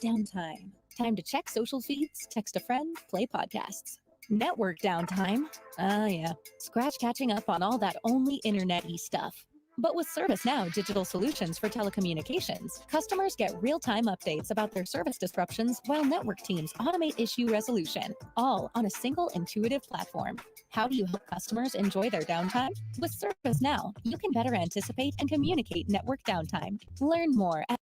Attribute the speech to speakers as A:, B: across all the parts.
A: Downtime. Time to check social feeds, text a friend, play podcasts. Network downtime. Yeah. Scratch catching up on all that only internet-y stuff. But with ServiceNow digital solutions for telecommunications, customers get real-time updates about their service disruptions while network teams automate issue resolution, all on a single intuitive platform. How do you help customers enjoy their downtime? With ServiceNow, you can better anticipate and communicate network downtime. Learn more at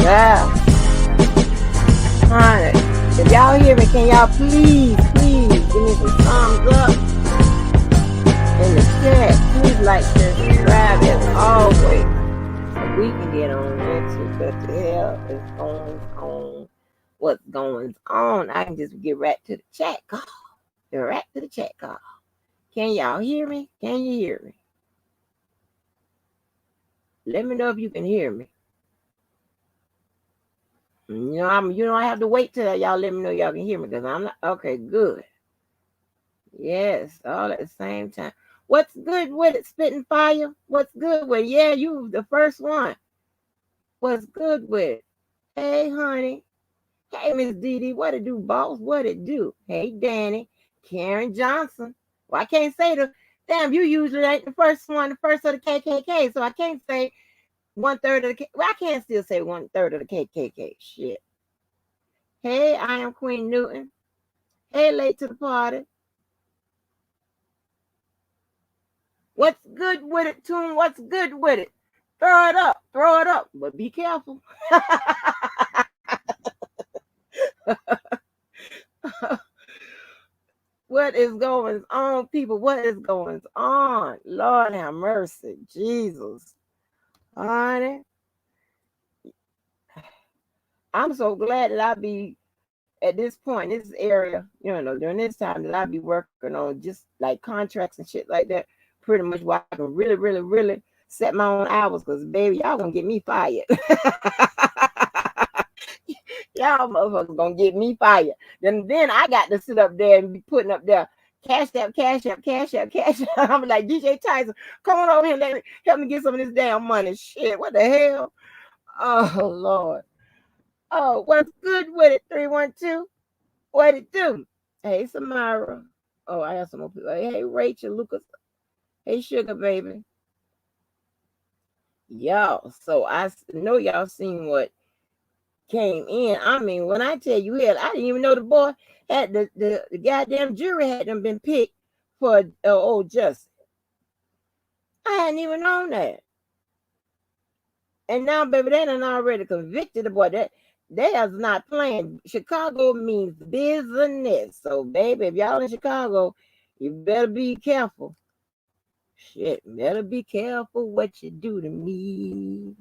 B: Yeah. Honey, if y'all hear me, can y'all please give me some thumbs up in the chat. Please like, share, subscribe as always. So we can get on into what the hell is going on. What's going on? I can just get right to the chat call. Right to the chat call. Can y'all hear me? Can you hear me? Let me know if you can hear me. You don't have to wait till y'all let me know y'all can hear me, because I'm not okay. Good. Yes, all at the same time. What's good with it? Spitting fire. What's good with it? Yeah, you the first one. What's good with it? Hey, honey. Hey, Miss Dee. What it do, boss? What it do? Hey, Danny. Karen Johnson. Well, I can't say the damn. You usually ain't the first one, the first of the KKK, so I can't say 1/3 of the. Well, I can't still say 1/3 of the KKK. Shit. Hey, I am Queen Newton. Hey, late to the party. What's good with it, Tune? What's good with it? Throw it up, but be careful. What is going on, people? What is going on? Lord have mercy, Jesus, honey. I'm so glad that I be at this point, this area, during this time that I be working on just like contracts and shit like that, pretty much where I can really, really, really set my own hours, because baby, y'all gonna get me fired. Y'all motherfuckers gonna get me fired. Then I got to sit up there and be putting up there, cash app. I'm like, DJ Tyson, come on over here, help me get some of this damn money. Shit, what the hell? Oh, Lord. Oh, what's good with it, 312? What it do? Hey, Samara. Oh, I have some more people. Hey, Rachel, Lucas. Hey, Sugar Baby. Y'all, so I know y'all seen what came in. I mean, when I tell you, hell, I didn't even know the boy had the goddamn jury had them been picked for old Jussie. I hadn't even known that. And now, baby, they done already convicted the boy. That they are not playing. Chicago means business. So, baby, if y'all in Chicago, you better be careful. Shit, better be careful what you do to me.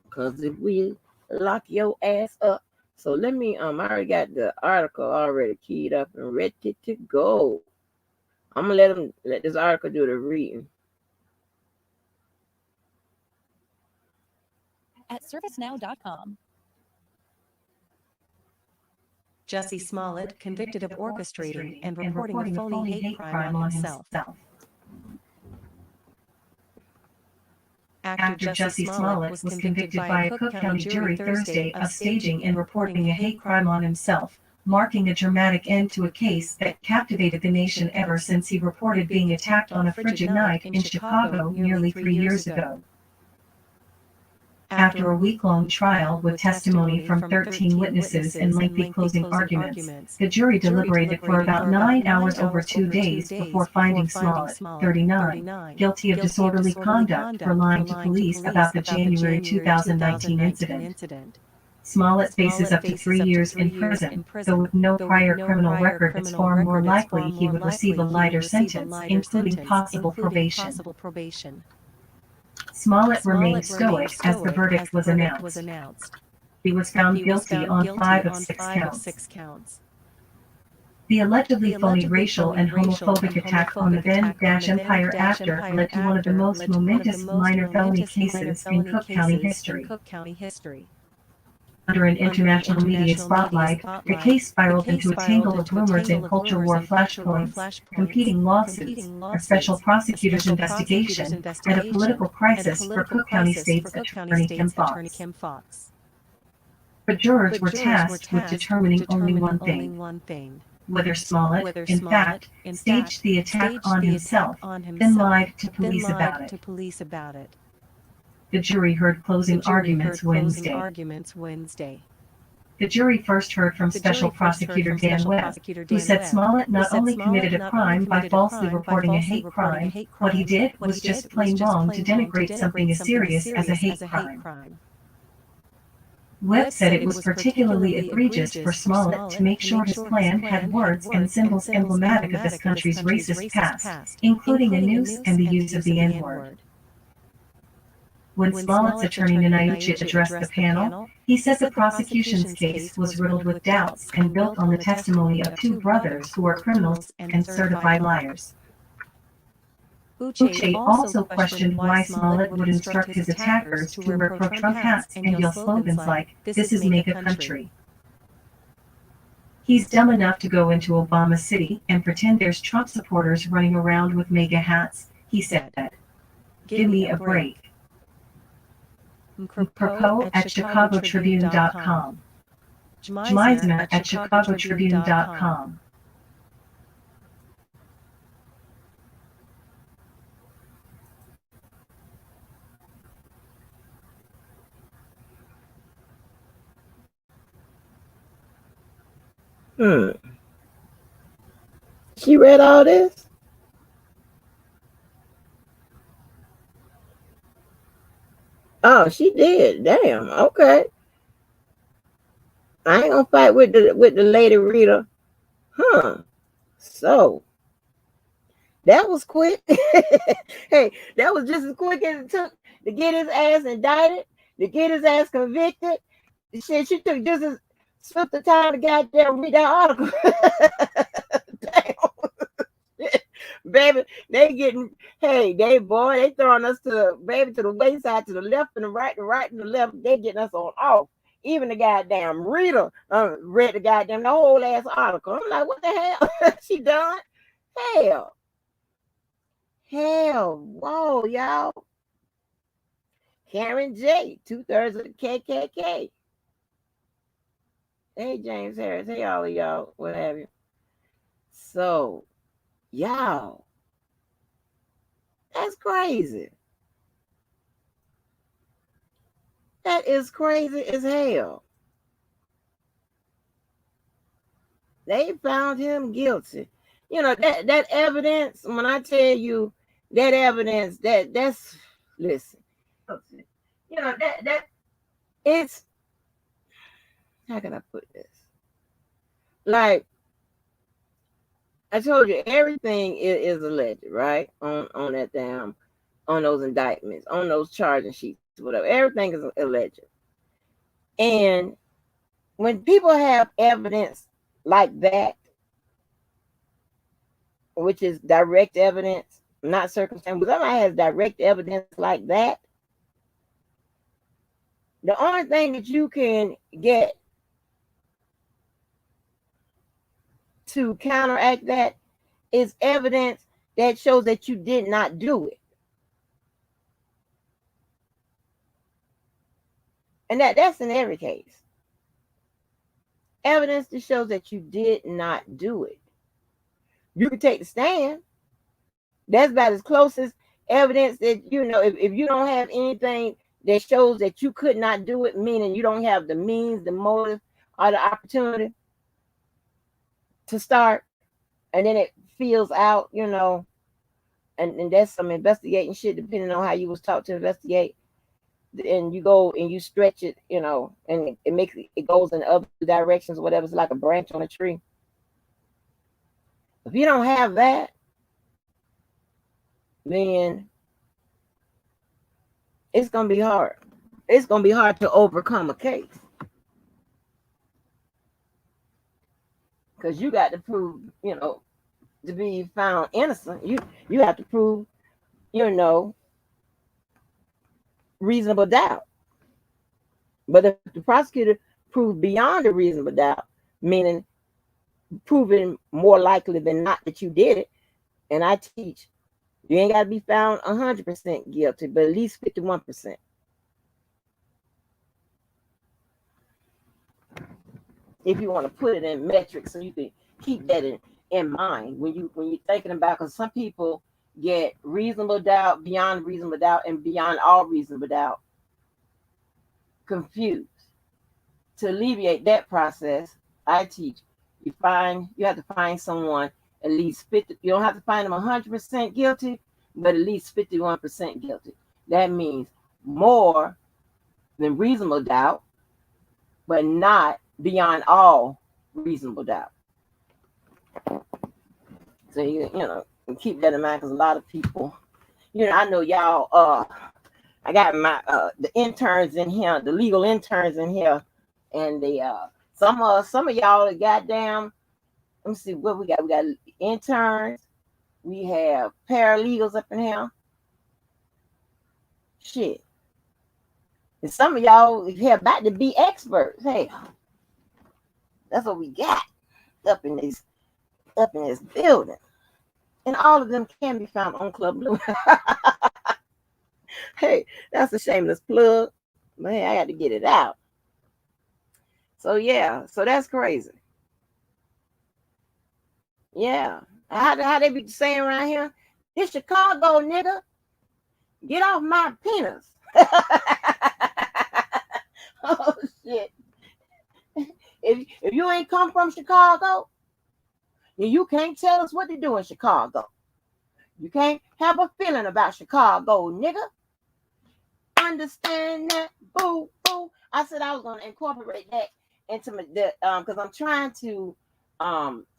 B: Because if we lock your ass up. So let me, I already got the article already keyed up and ready to go. I'm going to let this article do the reading.
A: at servicenow.com.
C: Jussie Smollett convicted of orchestrating and reporting a phony hate crime on himself. Actor Jussie Smollett was convicted by a Cook County jury Thursday of staging and reporting a hate crime on himself, marking a dramatic end to a case that captivated the nation ever since he reported being attacked on a frigid night in Chicago nearly 3 years ago. After a week-long trial with testimony from 13 witnesses and lengthy closing arguments, the jury deliberated for about 9 hours over 2 days before finding Smollett, 39, guilty of disorderly conduct for lying to police about the January 2019 incident. Smollett faces up to 3 years in prison, though with no prior criminal record it's far more likely he would receive a lighter sentence, including possible probation. Smollett remained stoic as the verdict was announced. He was found guilty on 5 of 6 counts. The allegedly phony racial and homophobic attack on the then-Empire actor led to one of the most momentous minor felony cases in Cook County history. Under an international media spotlight, the case spiraled into a tangle of rumors and culture war flashpoints, competing lawsuits, a special prosecutor's investigation, and a political crisis for Cook County State's Attorney Kim Foxx. But jurors were tasked with determining only one thing: whether Smollett, in fact, staged the attack on himself, then lied to police about it. The jury heard closing arguments Wednesday. The jury first heard from Special Prosecutor Dan Webb, who said Smollett not only committed a crime by falsely reporting a hate crime, what he did was just plain wrong to denigrate something as serious as a hate crime. Webb said it was particularly egregious for Smollett to make sure his plan had words and symbols emblematic of this country's racist past, including a noose and the use of the N-word. When Smollett's attorney Nanayuchi addressed the panel, he said the prosecution's case was riddled with doubts and built on the testimony of 2 brothers who are criminals and certified liars. Uche also questioned why Smollett would instruct his attackers to wear pro-Trump hats and yell slogans like, "This is MAGA country." He's dumb enough to go into Obama City and pretend there's Trump supporters running around with MAGA hats, he said. Give me a break. Mkrpo at ChicagoTribune.com. Meisner at ChicagoTribune.com.
B: She read all this? Oh, she did. Damn. Okay. I ain't gonna fight with the lady reader. So that was quick. Hey, that was just as quick as it took to get his ass indicted, to get his ass convicted. Shit, she took just as swift the time to goddamn read that article. Damn. Baby, they getting, hey, they throwing us to the wayside, to the left and the right and the left. They getting us on off. Even the goddamn reader read the whole ass article. I'm like, what the hell? She done? Hell. Whoa, y'all. Karen J, 2/3 of the KKK. Hey, James Harris. Hey, all of y'all. What have you? So, y'all, that's crazy. That is crazy as hell. They found him guilty. You know, that evidence, when I tell you that evidence, that's listen. You know, that it's, how can I put this? Like, I told you, everything is alleged, right? On that damn, on those indictments, on those charging sheets, whatever. Everything is alleged. And when people have evidence like that, which is direct evidence, not circumstantial, but somebody has direct evidence like that, the only thing that you can get to counteract that is evidence that shows that you did not do it. And that's in every case. Evidence that shows that you did not do it. You can take the stand. That's about as close as evidence that, you know, if you don't have anything that shows that you could not do it, meaning you don't have the means, the motive, or the opportunity to start, and then it feels out, you know, and that's some investigating shit, depending on how you was taught to investigate, and you go and you stretch it, you know, and it makes it goes in other directions, whatever. It's like a branch on a tree. If you don't have that, then it's gonna be hard. It's gonna be hard to overcome a case, because you got to prove, you know, to be found innocent. You have to prove, you know, reasonable doubt. But if the prosecutor proves beyond a reasonable doubt, meaning proving more likely than not that you did it, and I teach, you ain't got to be found 100% guilty, but at least 51%. If you want to put it in metrics, so you can keep that in mind when you're thinking about, because some people get reasonable doubt, beyond reasonable doubt, and beyond all reasonable doubt confused. To alleviate that process, I teach you have to find someone at least 50. You don't have to find them 100% guilty, but at least 51% guilty. That means more than reasonable doubt, but not beyond all reasonable doubt. So you know, keep that in mind, because a lot of people, you know, I know y'all. I got my the interns in here, the legal interns in here, and the some of y'all are goddamn. Let me see what we got. We got interns. We have paralegals up in here. Shit. And some of y'all here about to be experts. Hey, that's what we got up in this building. And all of them can be found on Club Blue. Hey, that's a shameless plug. But hey, I got to get it out. So yeah, so that's crazy. Yeah. How they be saying around here? This Chicago, nigga. Get off my penis. Oh shit. If you ain't come from Chicago, then you can't tell us what to do in Chicago. You can't have a feeling about Chicago, nigga. Understand that? Boo, boo. I said I was gonna incorporate that into my because I'm trying to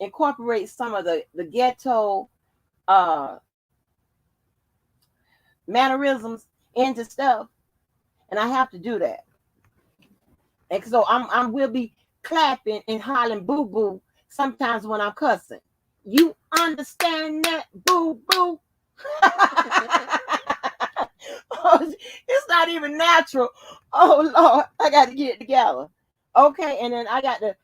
B: incorporate some of the ghetto mannerisms into stuff, and I have to do that. And so I will be clapping and hollering boo boo sometimes when I'm cussing. You understand that? Boo boo. Oh, it's not even natural. Oh Lord, I got to get it together. Okay, and then I got to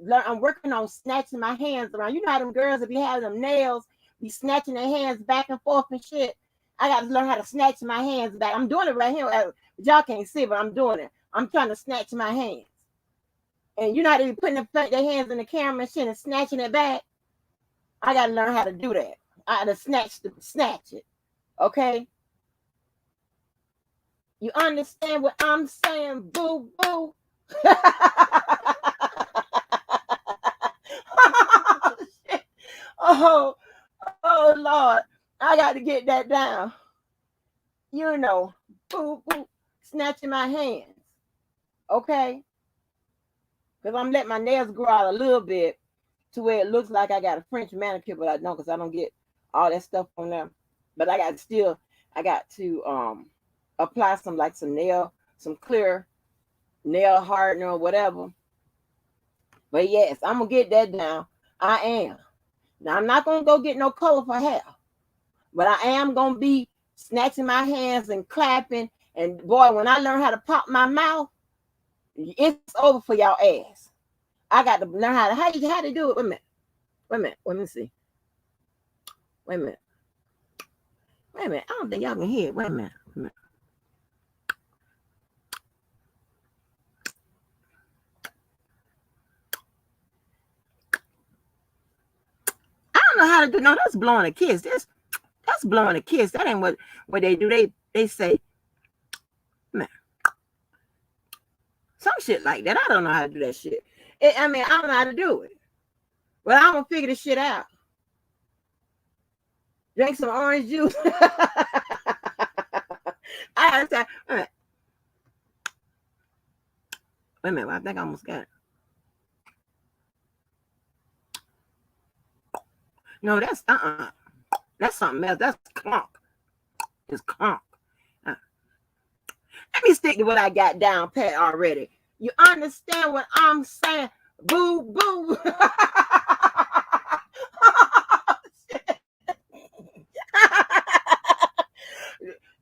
B: learn. I'm working on snatching my hands around. You know how them girls that be having them nails, be snatching their hands back and forth and shit. I got to learn how to snatch my hands back. I'm doing it right here. Y'all can't see, but I'm doing it. I'm trying to snatch my hands. And you know how they be putting their hands in the camera and shit and snatching it back? I got to learn how to do that. I got to snatch it. Okay? You understand what I'm saying? Boo, boo. Oh, oh, Lord. I got to get that down. You know, boo, boo, snatching my hands. Okay? Because I'm letting my nails grow out a little bit to where it looks like I got a French manicure, but I don't, because I don't get all that stuff on them. But I got to apply some clear nail hardener or whatever. But yes, I'm going to get that down. I am. Now, I'm not going to go get no colorful hair, but I am going to be snatching my hands and clapping. And boy, when I learn how to pop my mouth, it's over for y'all ass. I got to learn how to do it. Wait a minute. Let me see. Wait a minute. I don't think y'all can hear it. Wait a minute. I don't know how to do. No, that's blowing a kiss. That's blowing a kiss. That ain't what they do. They say, man. Some shit like that. I don't know how to do that shit. I mean, I don't know how to do it. But I'm gonna figure this shit out. Drink some orange juice. I understand. Wait a minute. I think I almost got it. No, that's That's something else. That's clunk. It's clunk. Let me stick to what I got down pat already. You understand what I'm saying? Boo, boo.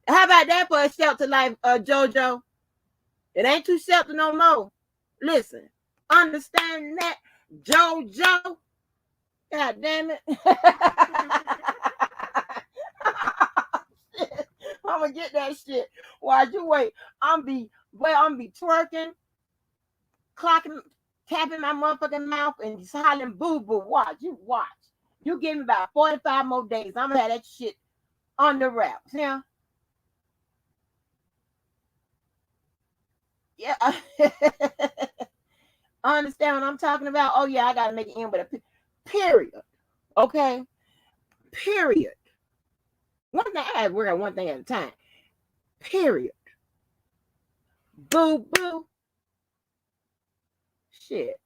B: How about that for a shelter life, JoJo? It ain't too shelter no more. Listen, understand that, JoJo? God damn it. I'm gonna get that shit. While you wait, I'm be twerking, clocking, tapping my motherfucking mouth and just hollering boo boo. Watch. You give me about 45 more days. I'm gonna have that shit on the wraps. Yeah. Yeah. Understand what I'm talking about? Oh yeah, I gotta make it end with a period. Okay. Period. One thing I had to work on one thing at a time. Period. Boo boo. Shit.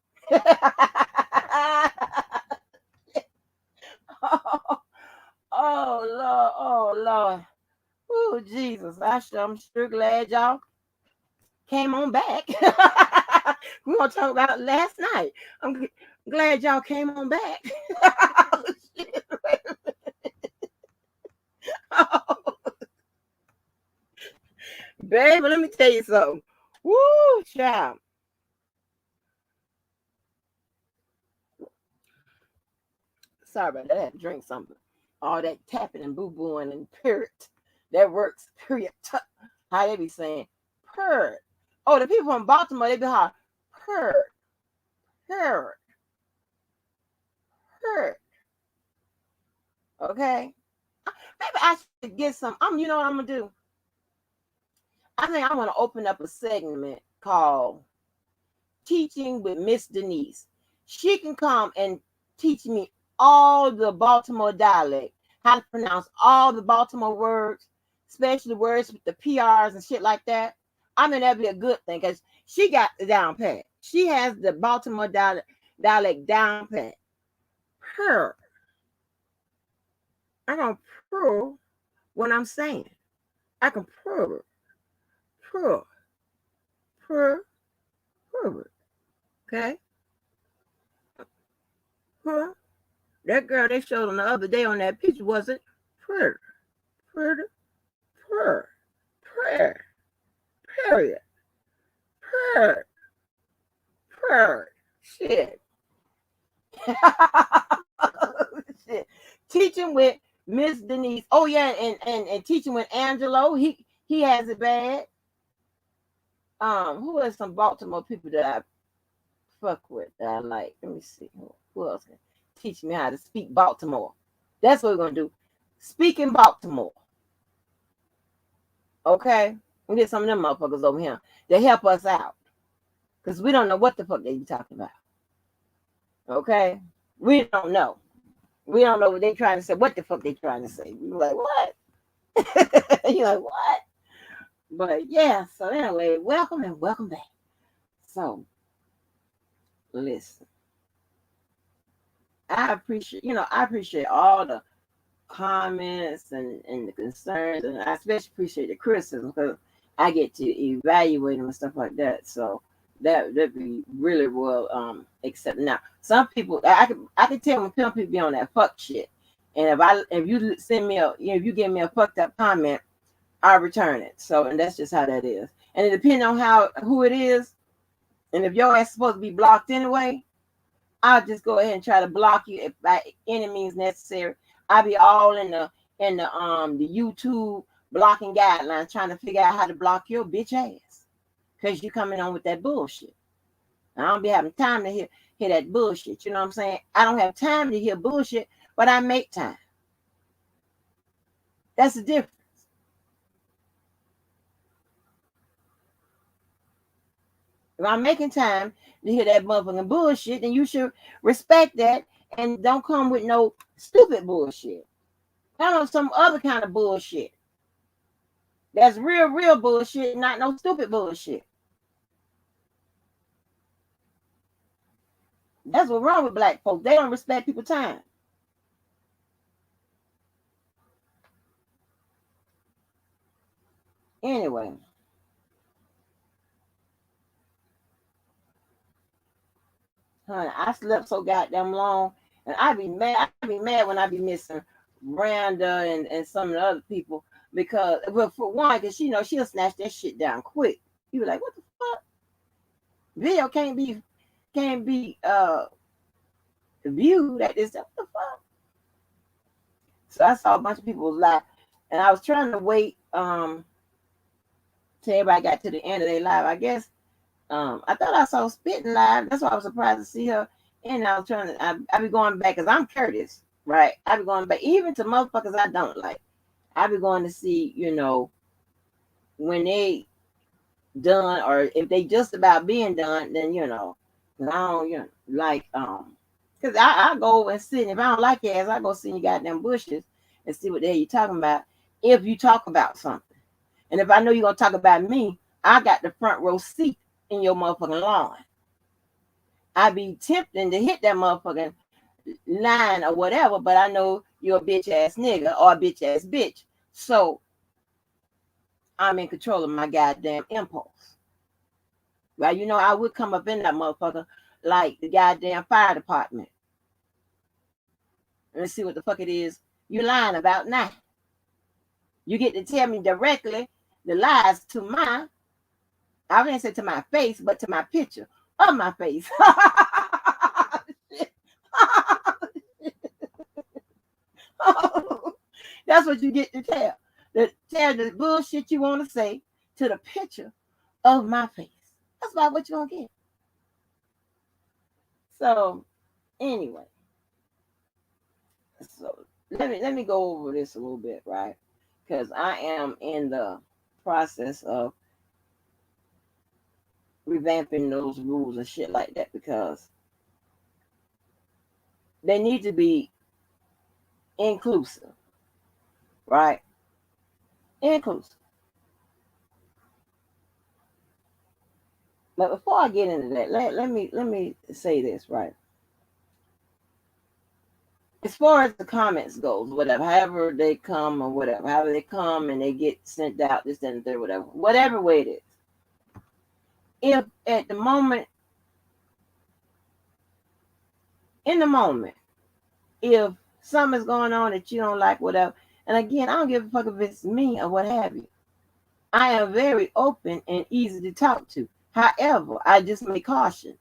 B: Oh Lord, oh Lord. Oh Jesus. I'm sure glad y'all came on back. We're gonna talk about last night. I'm glad y'all came on back. Oh, shit. Oh. Baby, let me tell you something. Woo, child. Sorry about that. I had to drink something. All that tapping and boo-booing and period. That works. Period. How they be saying period. Oh, the people from Baltimore, they be hard. Period. Period. Period. Okay. Maybe I should get some. You know what I'm gonna do? I think I'm gonna open up a segment called Teaching with Miss Denise. She can come and teach me all the Baltimore dialect, how to pronounce all the Baltimore words, especially words with the PRs and shit like that. I mean, that'd be a good thing because she got the down pat. She has the Baltimore dialect down pat. Her. I can prove what I'm saying. I can prove it. Prove it. Okay? Huh? That girl they showed on the other day on that picture wasn't prayer. Prayer. Period. Prayer. Shit. Shit. Teaching with Miss Denise. Oh yeah, and teaching with Angelo. He has it bad. Who are some Baltimore people that I fuck with that I like? Let me see. Who else can teach me how to speak Baltimore? That's what we're gonna do. Speaking Baltimore. Okay? We get some of them motherfuckers over here. They help us out. Because we don't know what the fuck they be talking about. Okay? We don't know. We don't know what they trying to say. What the fuck they trying to say? We like, what? You're like, what? But yeah, so anyway, welcome and welcome back. So, listen. I appreciate all the comments and the concerns, and I especially appreciate the criticism because I get to evaluate them and stuff like that. So that'd be really well accepted. Now, some people I can tell when people be on that fuck shit, and if you send me if you give me a fucked up comment, I'll return it. So, and that's just how that is. And it depends on who it is, and if your ass is supposed to be blocked anyway, I'll just go ahead and try to block you if by any means necessary. I'll be all in the YouTube blocking guidelines trying to figure out how to block your bitch ass because you coming on with that bullshit. I don't be having time to hear that bullshit. You know what I'm saying? I don't have time to hear bullshit, but I make time. That's the difference. If I'm making time to hear that motherfucking bullshit, then you should respect that and don't come with no stupid bullshit. Come on, some other kind of bullshit. That's real bullshit, not no stupid bullshit. That's what's wrong with black folks. They don't respect people's time. Anyway. Honey, I slept so goddamn long, and I be mad. I be mad when I be missing Randa and some of the other people because, well, for one, because she'll snatch that shit down quick. You be like, what the fuck? Video can't be viewed at this. What the fuck? So I saw a bunch of people live, and I was trying to wait till everybody got to the end of their live. I guess I thought I saw SPEAKN live. That's why I was surprised to see her. And I was trying to, I be going back because I'm Curtis, right? I be going back even to motherfuckers I don't like. I be going to see, when they done or if they just about being done, then I don't, like because I go and sit. And if I don't like your ass, I go sit in your goddamn bushes and see what the hell you talking about. If you talk about something, and if I know you're gonna talk about me, I got the front row seat in your motherfucking lawn. I be tempting to hit that motherfucking line or whatever, but I know you're a bitch ass nigga or a bitch ass bitch. So I'm in control of my goddamn impulse. Right? I would come up in that motherfucker like the goddamn fire department. Let's see what the fuck it is you lying about now. You get to tell me directly the lies to my, I didn't say to my face, but to my picture of my face. That's what you get to tell. Tell the bullshit you want to say to the picture of my face. That's about what you're going to get. So, anyway. So, let me go over this a little bit, right? Because I am in the process of revamping those rules and shit like that because they need to be inclusive, right? Inclusive. But before I get into that, let me say this, right? As far as the comments goes, whatever, however they come or whatever, however they come and they get sent out, this, that, and third, whatever way it is. If at the moment, if something's going on that you don't like, whatever, and again, I don't give a fuck if it's me or what have you. I am very open and easy to talk to. However, I just make caution.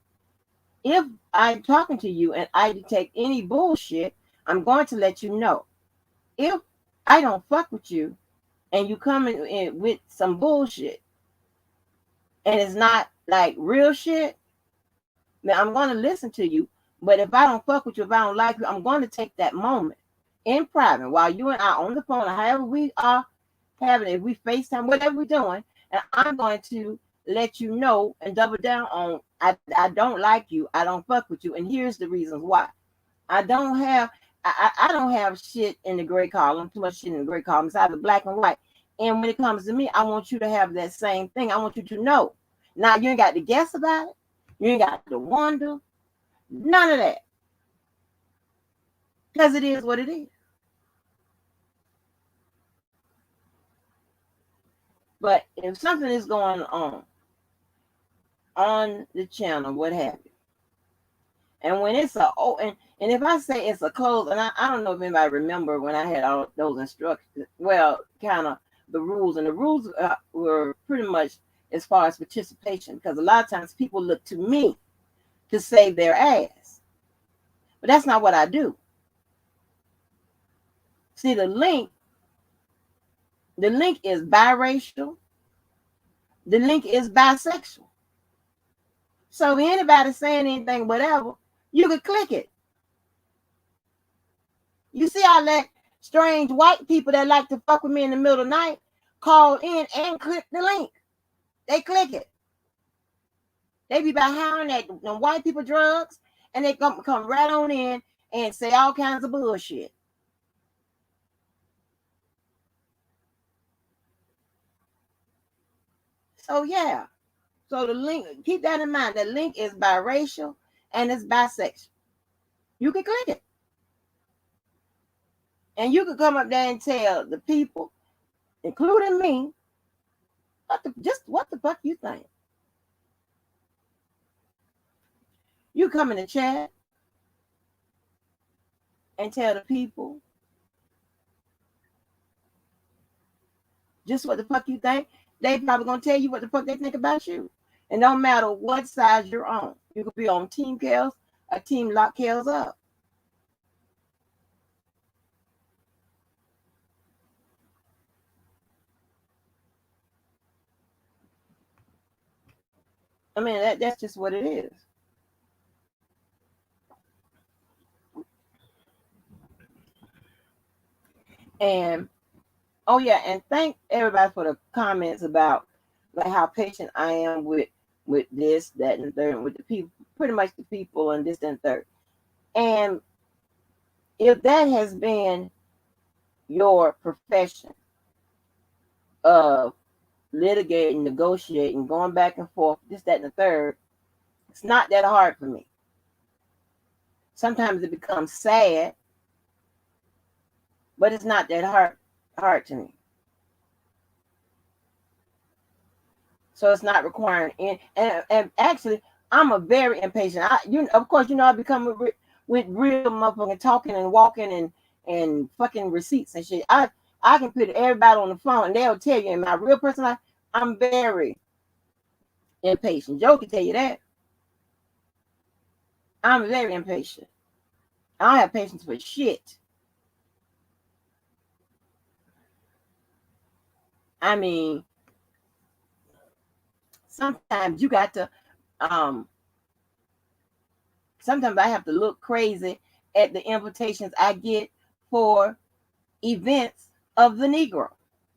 B: If I'm talking to you and I detect any bullshit, I'm going to let you know. If I don't fuck with you and you come in with some bullshit and it's not like real shit, then I'm going to listen to you. But if I don't fuck with you, if I don't like you, I'm going to take that moment in private while you and I on the phone, or however we are having it, if we FaceTime, whatever we're doing, and I'm going to let you know and double down on I don't like you, I don't fuck with you, and here's the reasons why. I don't have shit in the gray column, too much shit in the gray column. It's either black and white. And when it comes to me, I want you to have that same thing. I want you to know. Now, you ain't got to guess about it. You ain't got to wonder. None of that. Because it is what it is. But if something is going on the channel, what have you, and when it's and if I say it's a close, and I don't know if anybody remember when I had all those instructions, well, kind of the rules, and the rules were pretty much as far as participation, because a lot of times people look to me to save their ass, but that's not what I do. See, the link is biracial, the link is bisexual. So if anybody saying anything, whatever, you could click it. You see how that strange white people that like to fuck with me in the middle of the night call in and click the link. They click it. They be behind that them white people drugs, and they come right on in and say all kinds of bullshit. So yeah. So the link, keep that in mind. The link is biracial and it's bisexual. You can click it. And you can come up there and tell the people, including me, what the fuck you think. You come in the chat and tell the people just what the fuck you think. They probably gonna tell you what the fuck they think about you. And no matter what side you're on, you could be on Team Kels or Team Lock Kels up. I mean, that's just what it is. And oh yeah, and thank everybody for the comments about like how patient I am with this, that, and the third, with the people, pretty much the people, and this, and third. And if that has been your profession of litigating, negotiating, going back and forth, this, that, and the third, it's not that hard for me. Sometimes it becomes sad, but it's not that hard to me. So it's not requiring and actually I'm a very impatient. Of course, I become with real motherfucking talking and walking and fucking receipts and shit. I can put everybody on the phone and they'll tell you in my real personal life, I'm very impatient. Joe can tell you that. I'm very impatient. I don't have patience for shit. I mean, sometimes you got to sometimes I have to look crazy at the invitations I get for events of the Negro,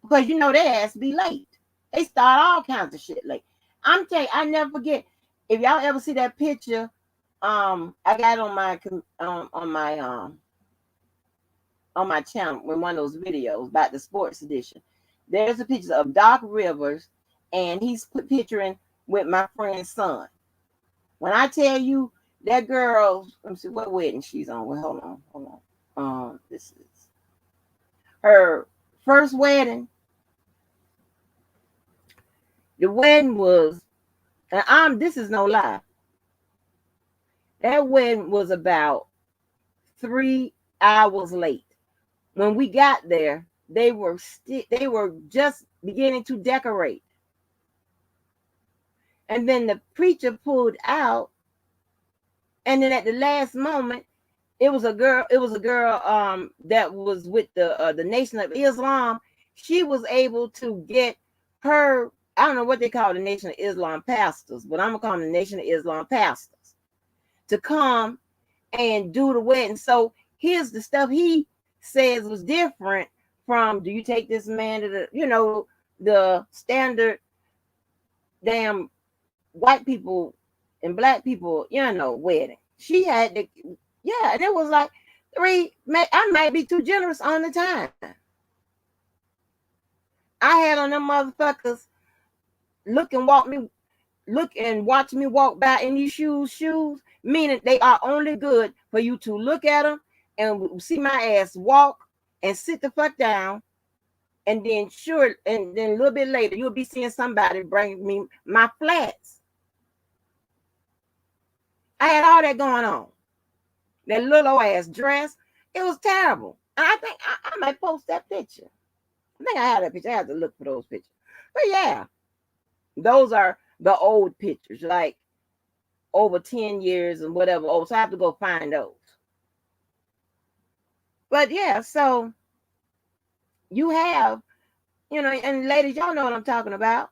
B: because they ass be late. They start all kinds of shit late. I'm telling you, I never forget. If y'all ever see that picture, I got on my channel with one of those videos about the sports edition. There's a picture of Doc Rivers, and he's picturing with my friend's son. When I tell you that girl, let me see what wedding she's on. Well, hold on. This is her first wedding. The wedding was, and this is no lie. That wedding was about 3 hours late. When we got there, they were just beginning to decorate. And then the preacher pulled out, and then at the last moment, it was a girl that was with the Nation of Islam. She was able to get her, I don't know what they call the Nation of Islam pastors, but I'm gonna call them the Nation of Islam pastors, to come and do the wedding. So here's the stuff he says was different from, do you take this man to the standard damn white people and black people, wedding. She had to, and it was like I might be too generous on the time. I had on them motherfuckers look and watch me walk by in these shoes, meaning they are only good for you to look at them and see my ass walk and sit the fuck down. And then a little bit later, you'll be seeing somebody bring me my flats. I had all that going on. That little ass dress, it was terrible. And I think I might post that picture. I think I had that picture. I have to look for those pictures. But yeah, those are the old pictures, like over 10 years and whatever old. So I have to go find those. But yeah, so you have, and ladies, y'all know what I'm talking about.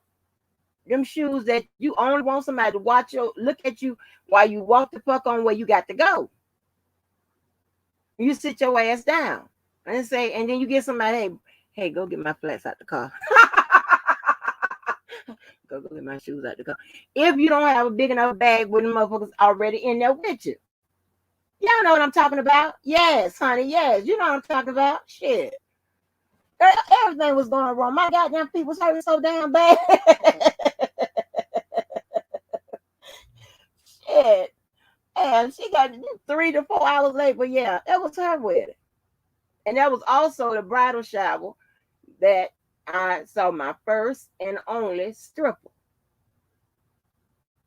B: Them shoes that you only want somebody to look at you while you walk the fuck on where you got to go. You sit your ass down and then you get somebody, hey, go get my flats out the car. car, go get my shoes out the car. If you don't have a big enough bag with the motherfuckers already in there with you. Y'all know what I'm talking about? Yes, honey, yes. You know what I'm talking about? Shit. Everything was going wrong. My goddamn feet was hurting so damn bad. Shit. And she got 3 to 4 hours late, but yeah, that was her wedding. And that was also the bridal shower that I saw my first and only stripper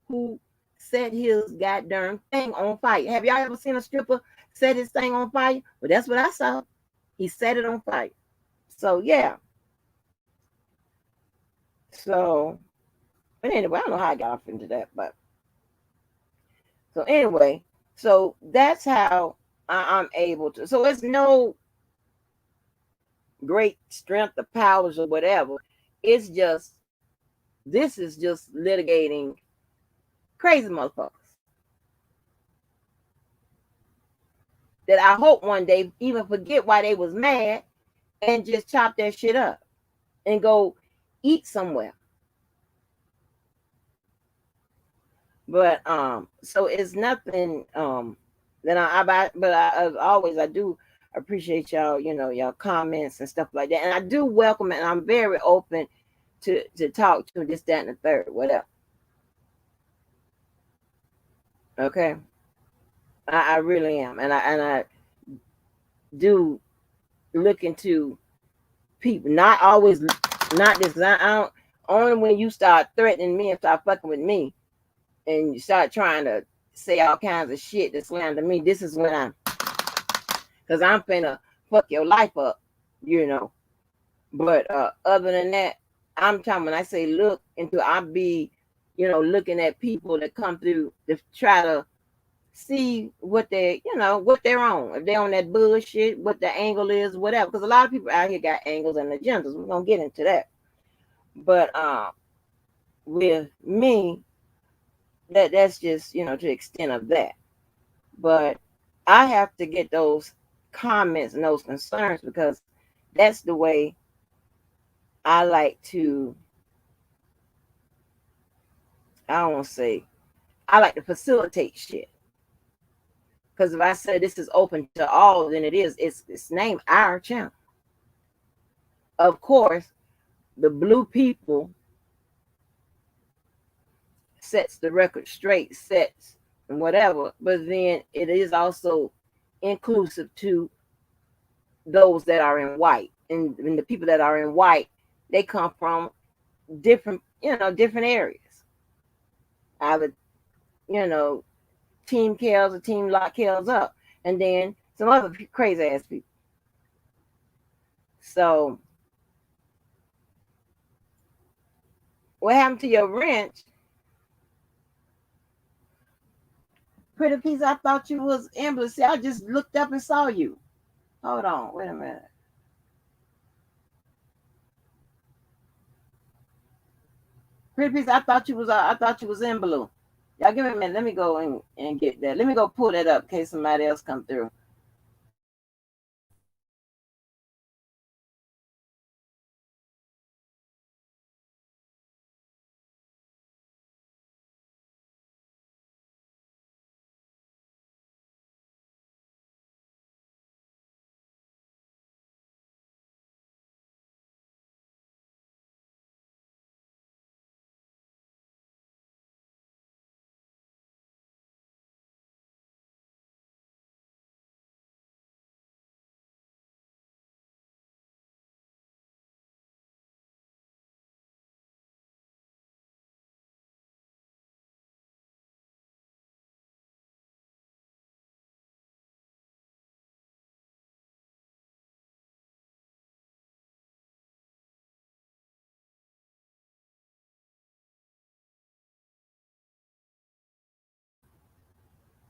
B: who set his goddamn thing on fire. Have y'all ever seen a stripper set his thing on fire? Well, that's what I saw. He set it on fire. So yeah. So, but anyway, I don't know how I got off into that, but so anyway, so that's how I'm able to. So it's no great strength or powers or whatever. It's just, this is just litigating crazy motherfuckers that I hope one day even forget why they was mad and just chop that shit up and go eat somewhere. But so it's nothing that as always I do appreciate y'all, y'all comments and stuff like that. And I do welcome it, and I'm very open to talk to this, that, and the third, whatever. Okay. I really am. And I do look into people, not always, not this, because I don't, only when you start threatening me and start fucking with me and you start trying to say all kinds of shit to slander me, this is when because I'm finna fuck your life up, But other than that, I'm talking, when I say look into, I'll be, looking at people that come through to try to see what they, what they're on. If they're on that bullshit, what the angle is, whatever. Because a lot of people out here got angles and agendas. We're gonna get into that. But with me, that's just, to the extent of that. But I have to get those comments and those concerns, because that's the way I like to, I don't want to say, I like to facilitate shit. Because if I say this is open to all, then it's named our channel. Of course, the blue people sets the record straight, sets and whatever, but then it is also inclusive to those that are in white. And the people that are in white, they come from different, different areas. Either, Team Kells or Team Lock Kells up, and then some other crazy ass people. So, what happened to your wrench? Pretty piece, I thought you was Emblem. See, I just looked up and saw you. Hold on, wait a minute. Pretty piece, I thought you was in blue. Y'all give me a minute. Let me go and get that. Let me go pull that up in case somebody else come through.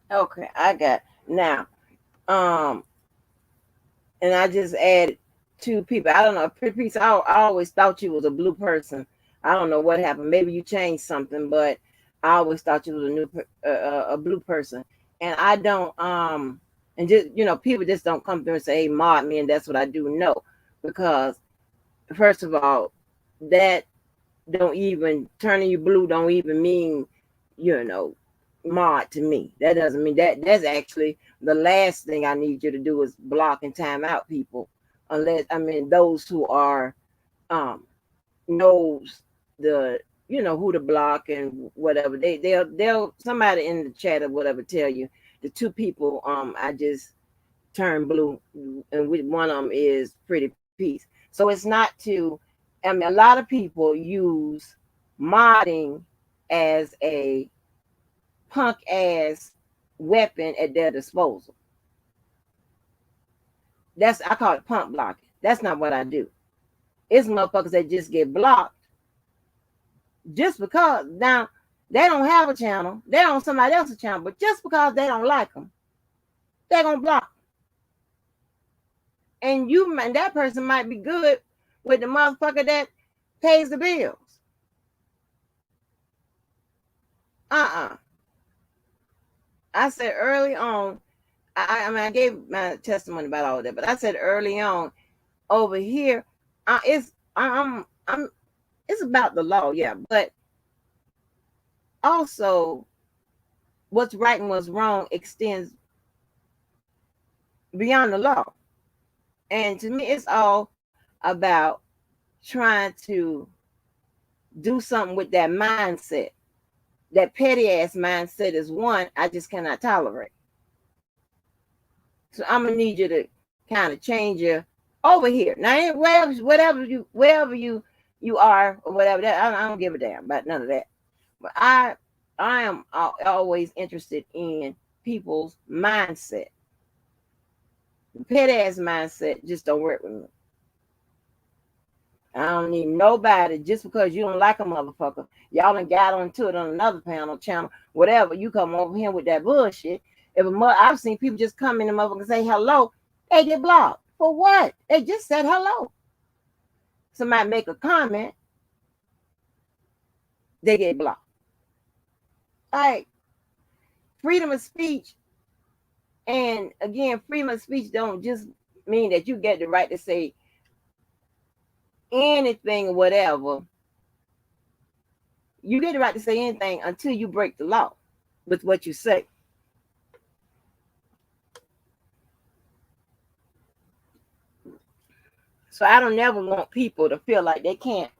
B: Okay, I got now. And I just added 2 people. I don't know. Pretty piece. I always thought you was a blue person. I don't know what happened. Maybe you changed something, but I always thought you was a blue person. And I don't and just people just don't come through and say, "Hey, mod me," and that's what I do. No, because first of all, that don't even turning you blue don't even mean, mod to me. That doesn't mean that. That's actually the last thing I need you to do is block and time out people, unless those who are knows the who to block and whatever. They'll somebody in the chat or whatever tell you the two people I just turned blue, and one of them is Pretty Peace. So it's not to. A lot of people use modding as a punk ass weapon at their disposal. I call it punk blocking. That's not what I do. It's motherfuckers that just get blocked just because now they don't have a channel, they're on somebody else's channel, but just because they don't like them, they're gonna block them. And that person might be good with the motherfucker that pays the bills. I said early on, I gave my testimony about all of that, but I said early on over here, it's about the law, yeah, but also what's right and what's wrong extends beyond the law. And to me, it's all about trying to do something with that mindset. That petty ass mindset is one I just cannot tolerate. So I'm gonna need you to kind of change your over here. Now, wherever you are or whatever, that I don't give a damn about none of that. But I am always interested in people's mindset. The petty ass mindset just don't work with me. I don't need nobody just because you don't like a motherfucker. Y'all done got onto it on another channel, whatever. You come over here with that bullshit. I've seen people just come in the motherfucker and say hello, they get blocked. For what? They just said hello. Somebody make a comment, they get blocked. Like, freedom of speech, and again, freedom of speech don't just mean that you get the right to say anything or whatever. You get the right to say anything until you break the law with what you say. So I don't never want people to feel like they can't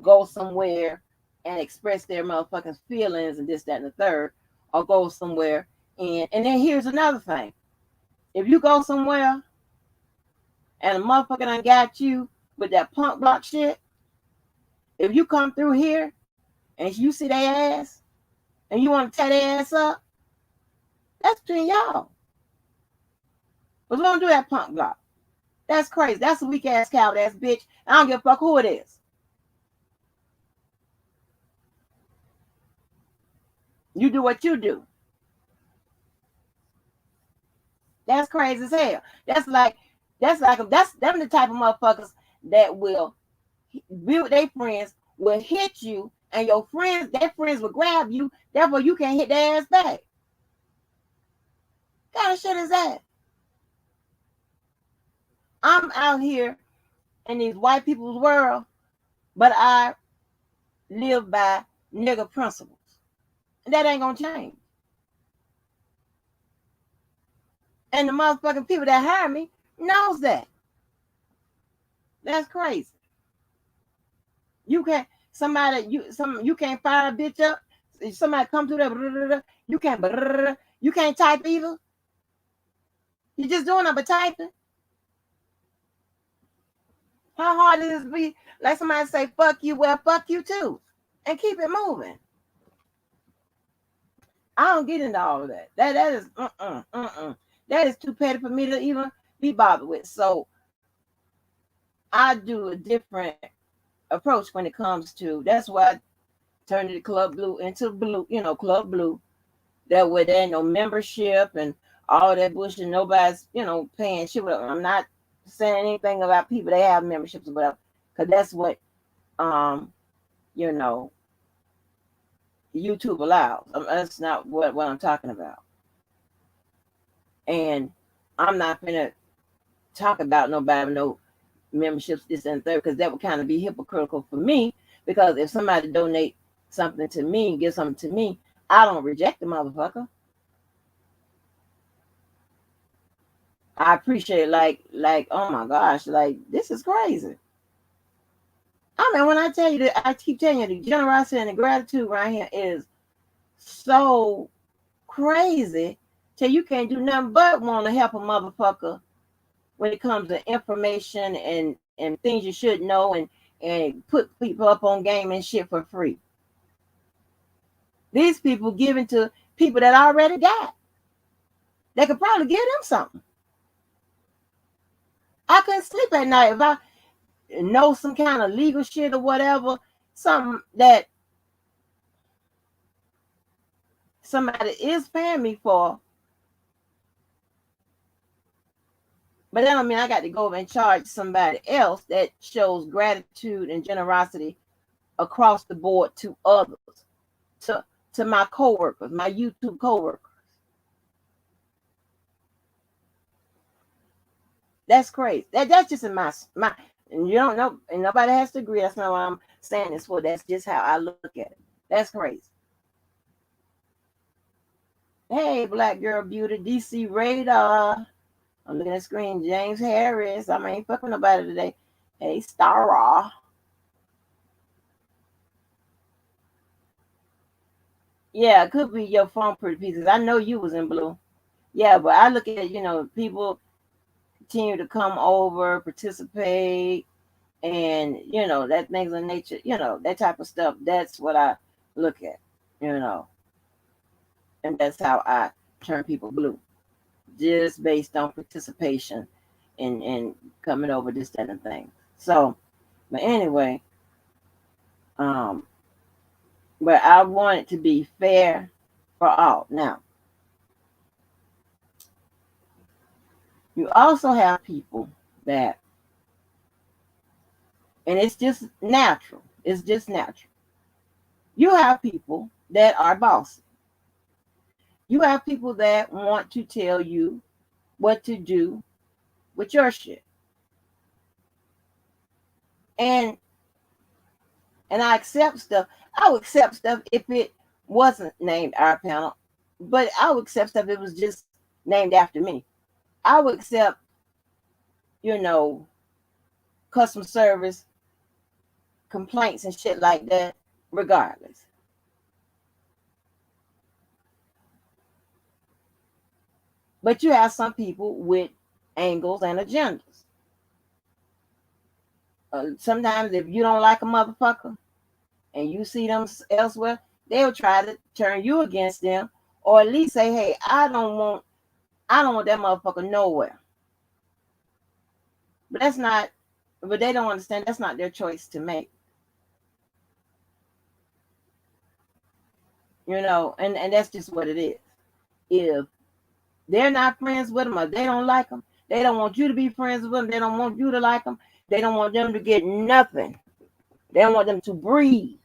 B: go somewhere and express their motherfucking feelings and this, that, and the third, or go somewhere. And then here's another thing. If you go somewhere and a motherfucker done got you with that punk block shit, if you come through here and you see their ass and you want to tear their ass up, that's between y'all. But we don't do that punk block. That's crazy. That's a weak ass coward ass bitch. I don't give a fuck who it is. You do what you do. That's crazy as hell. That's them the type of motherfuckers that will be with their friends, will hit you, and their friends will grab you, therefore you can't hit their ass back. What kind of shit is that? I'm out here in these white people's world, but I live by nigger principles. And that ain't gonna change. And the motherfucking people that hire me knows that. That's crazy. You can't you can't fire a bitch up. Somebody come through there, you can't type either. You're just doing it but typing. How hard is it to be like somebody say fuck you? Well, fuck you too. And keep it moving. I don't get into all of that. That is that is too petty for me to even be bothered with. So I do a different approach when it comes to. That's why I turned the Club Blue into Blue, Club Blue. That way there ain't no membership and all that bullshit. Nobody's, paying shit. I'm not saying anything about people that have memberships or whatever, because that's what YouTube allows. That's not what I'm talking about. And I'm not gonna talk about nobody, no memberships, this and third, because that would kind of be hypocritical for me. Because if somebody donate something to me, give something to me, I don't reject the motherfucker. I appreciate like oh my gosh, like this is crazy. I mean, when I tell you that, I keep telling you the generosity and the gratitude right here is so crazy till you can't do nothing but want to help a motherfucker when it comes to information and things you should know and put people up on game and shit for free. These people giving to people that already got. They could probably give them something. I couldn't sleep at night if I know some kind of legal shit or whatever, something that somebody is paying me for. But that don't mean I got to go over and charge somebody else that shows gratitude and generosity across the board to others, to my coworkers, my YouTube coworkers. That's crazy. That's just in my and you don't know, and nobody has to agree. That's not what I'm saying this for. That's just how I look at it. That's crazy. Hey, Black Girl Beauty, DC Radar. I'm looking at the screen. James Harris. I ain't fucking nobody today. Hey, Stara. Yeah, it could be your phone, pretty pieces. I know you was in blue. Yeah, but I look at, people continue to come over, participate, and, that things of nature, that type of stuff. That's what I look at, and that's how I turn people blue, just based on participation and coming over this, that, and thing. So, but anyway, but I want it to be fair for all. Now, you also have people that, and it's just natural. It's just natural. You have people that are bossy. You have people that want to tell you what to do with your shit. And I accept stuff. I would accept stuff if it wasn't named our panel, but I would accept stuff if it was just named after me. I would accept, customer service complaints and shit like that, regardless. But you have some people with angles and agendas. Sometimes if you don't like a motherfucker and you see them elsewhere, they'll try to turn you against them, or at least say, hey, I don't want that motherfucker nowhere. But they don't understand that's not their choice to make. And that's just what it is. If they're not friends with them or they don't like them, they don't want you to be friends with them, they don't want you to like them, they don't want them to get nothing. They don't want them to breathe.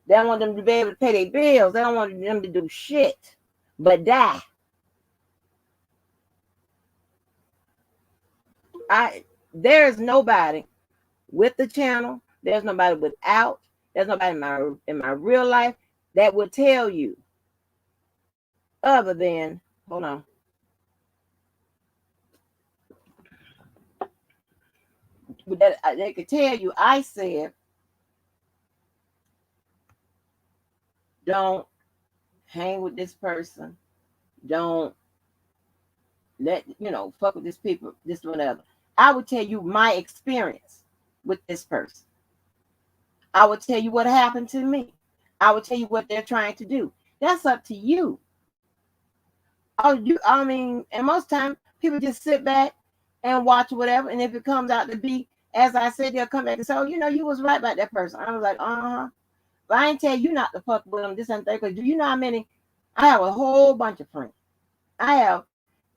B: They don't want them to be able to pay their bills. They don't want them to do shit but die. There's nobody with the channel. There's nobody without. There's nobody in my real life that would tell you other than, hold on. That they could tell you I said, don't hang with this person. Don't fuck with this people, this whatever. I would tell you my experience with this person. I would tell you what happened to me. I would tell you what they're trying to do. That's up to you. And most times people just sit back and watch whatever. And if it comes out to be, as I said, they'll come back and say, oh, you was right about that person. I was like, uh-huh. But I ain't tell you not to fuck with them, this and that. Because do you know how many? I have a whole bunch of friends. I have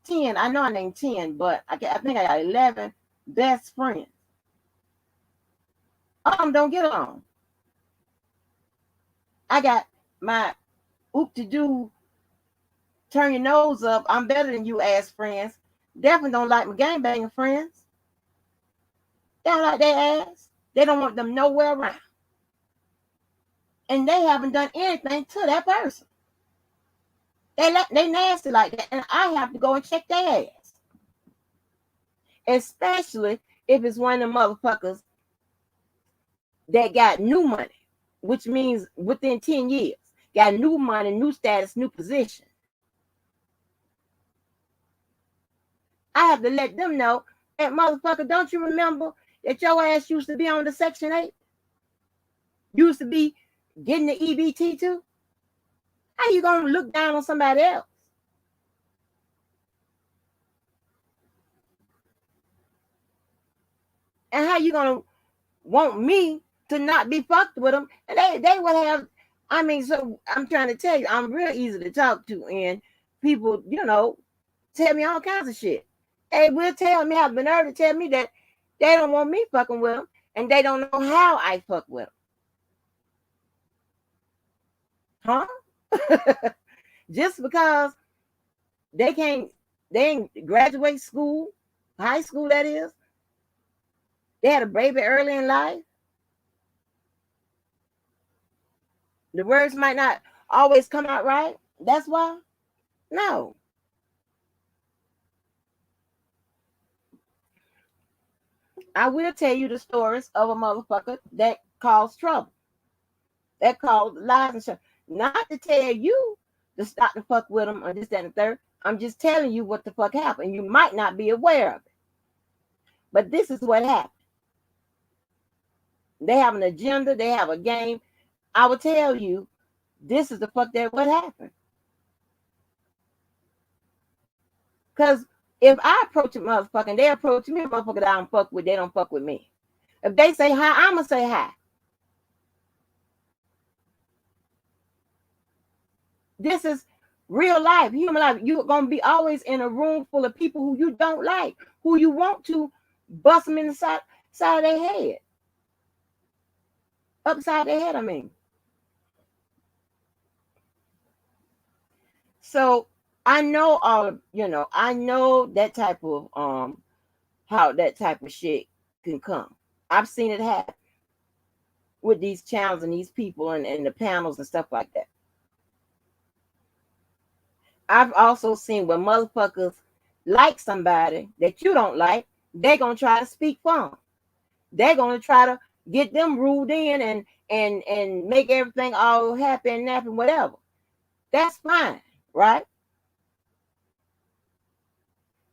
B: 10. I know I named 10, but I think I got 11 best friends. All of them don't get along. I got my oop-to-do, turn your nose up, I'm better than you ass friends. Definitely don't like my gangbanging friends. They don't like their ass. They don't want them nowhere around. And they haven't done anything to that person. They nasty like that. And I have to go and check their ass. Especially if it's one of them motherfuckers that got new money, which means within 10 years, got new money, new status, new position. I have to let them know that motherfucker, don't you remember that your ass used to be on the Section 8? Used to be getting the EBT too? How you gonna look down on somebody else? And how you gonna want me to not be fucked with them? And they would have, I mean, so I'm trying to tell you, I'm real easy to talk to, and people, you know, tell me all kinds of shit. They will tell me, have the nerve to tell me that they don't want me fucking with them, and they don't know how I fuck with them. Huh? Just because they ain't graduate school, high school that is. They had a baby early in life. The words might not always come out right. That's why. No. I will tell you the stories of a motherfucker that caused trouble. That caused lies and shit. Not to tell you to stop the fuck with them or this, that, and the third. I'm just telling you what the fuck happened. You might not be aware of it. But this is what happened. They have an agenda. They have a game. I will tell you, this is the fuck that what happened. Because if I approach a motherfucker and they approach me, a motherfucker that I don't fuck with, they don't fuck with me. If they say hi, I'm going to say hi. This is real life, human life. You're going to be always in a room full of people who you don't like, who you want to bust them in the side of their head. Upside their head, I mean. So I know all, you know, I know that type of how that type of shit can come. I've seen it happen with these channels and these people and the panels and stuff like that. I've also seen when motherfuckers like somebody that you don't like, they're gonna try to speak for them. They're gonna try to get them ruled in and make everything all happy and nappy and whatever. That's fine, right?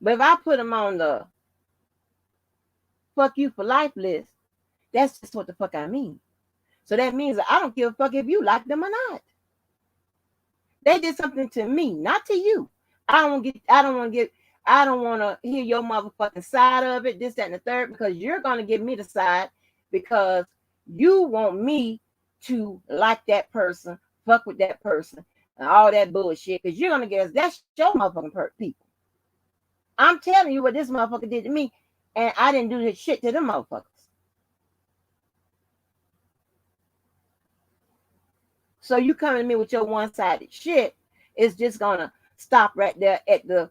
B: But if I put them on the fuck you for life list, that's just what the fuck I mean. So that means that I don't give a fuck if you like them or not. They did something to me, not to you. I don't want to hear your motherfucking side of it, this, that, and the third, because you're going to give me the side because you want me to like that person, fuck with that person, and all that bullshit, because you're going to guess that's your motherfucking people. I'm telling you what this motherfucker did to me, and I didn't do this shit to them motherfuckers. So you coming to me with your one-sided shit is just gonna stop right there at the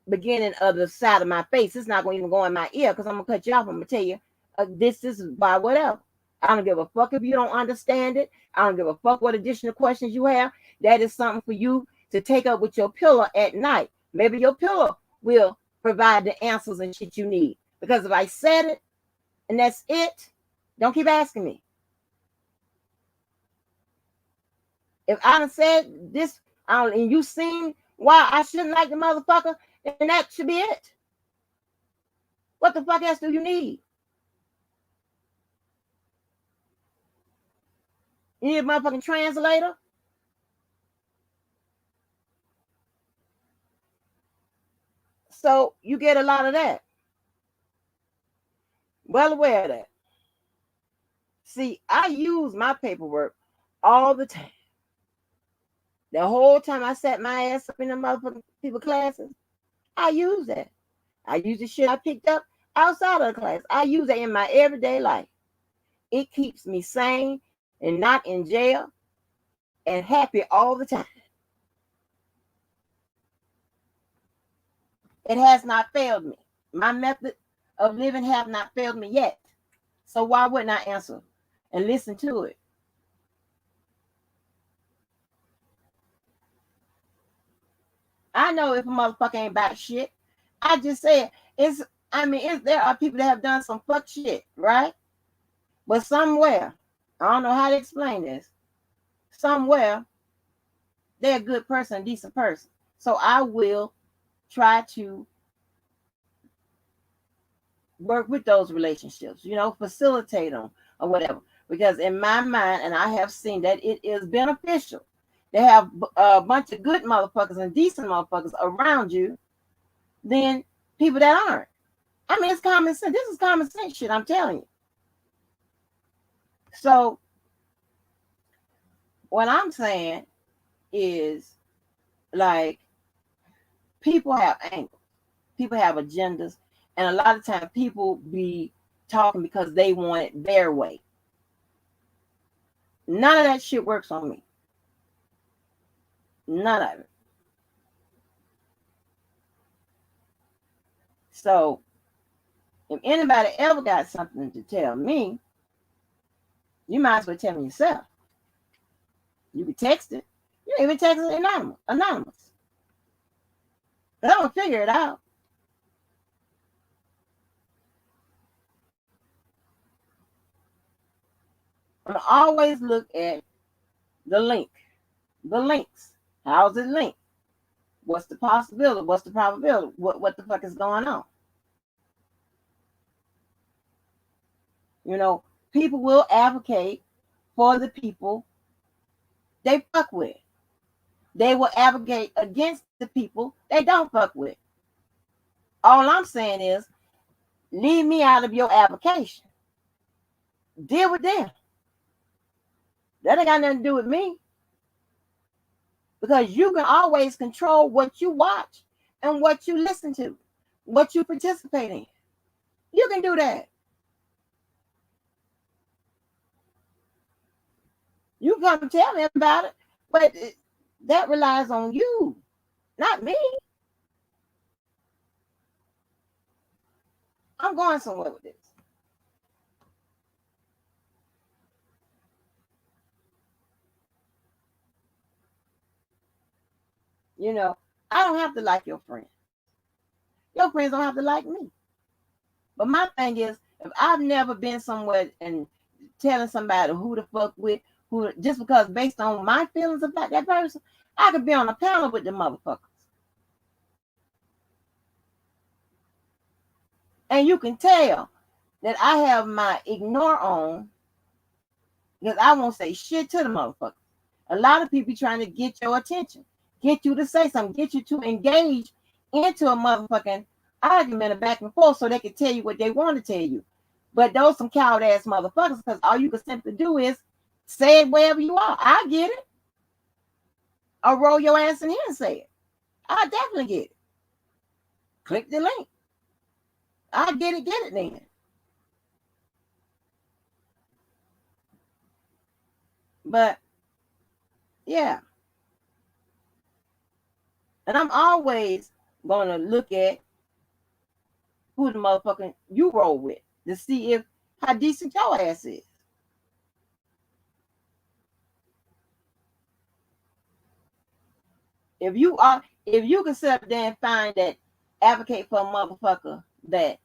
B: beginning of the side of my face. It's not gonna even go in my ear because I'm gonna cut you off. I'm gonna tell you this is by whatever. I don't give a fuck if you don't understand it. I don't give a fuck what additional questions you have. That is something for you to take up with your pillow at night. Maybe your pillow will provide the answers and shit you need. Because if I said it and that's it, don't keep asking me. If I done said this and you seen why I shouldn't like the motherfucker, then that should be it. What the fuck else do you need? You need a motherfucking translator? So you get a lot of that. Well aware of that. See, I use my paperwork all the time. The whole time I sat my ass up in the motherfucking people classes, I use that. I use the shit I picked up outside of the class. I use it in my everyday life. It keeps me sane and not in jail and happy all the time. It has not failed me. My method of living have not failed me yet. So why wouldn't I answer and listen to it? I know if a motherfucker ain't about shit. I just said there are people that have done some fuck shit, right? But somewhere, I don't know how to explain this. Somewhere, they're a good person, a decent person. So I will try to work with those relationships, facilitate them or whatever. Because in my mind, and I have seen that it is beneficial to have a bunch of good motherfuckers and decent motherfuckers around you than people that aren't. I mean, it's common sense. This is common sense shit, I'm telling you. So what I'm saying is, like, people have angles, people have agendas, and a lot of times people be talking because they want it their way. None of that shit works on me. None of it. So if anybody ever got something to tell me, you might as well tell me yourself. You can text it. You can even text it anonymous. But I'm gonna figure it out. I'm gonna always look at the links. How's it linked? What's the possibility? What's the probability? What the fuck is going on? People will advocate for the people they fuck with. They will advocate against the people they don't fuck with. All I'm saying is, leave me out of your application. Deal with them. That ain't got nothing to do with me. Because you can always control what you watch and what you listen to, what you participate in. You can do that. You come tell me about it, but that relies on you, not me. I'm going somewhere with this. I don't have to like your friends. Your friends don't have to like me. But my thing is, if I've never been somewhere and telling somebody who to fuck with, who just because based on my feelings about that person, I could be on a panel with the motherfuckers. And you can tell that I have my ignore on because I won't say shit to the motherfuckers. A lot of people trying to get your attention, get you to say something, get you to engage into a motherfucking argument of back and forth so they can tell you what they want to tell you. But those some coward ass motherfuckers, because all you can simply do is say it wherever you are. I get it. Or roll your ass in here and say it. I definitely get it. Click the link. I get it then. But yeah. And I'm always gonna look at who the motherfucking you roll with to see if how decent your ass is. If you can sit up there and find that advocate for a motherfucker that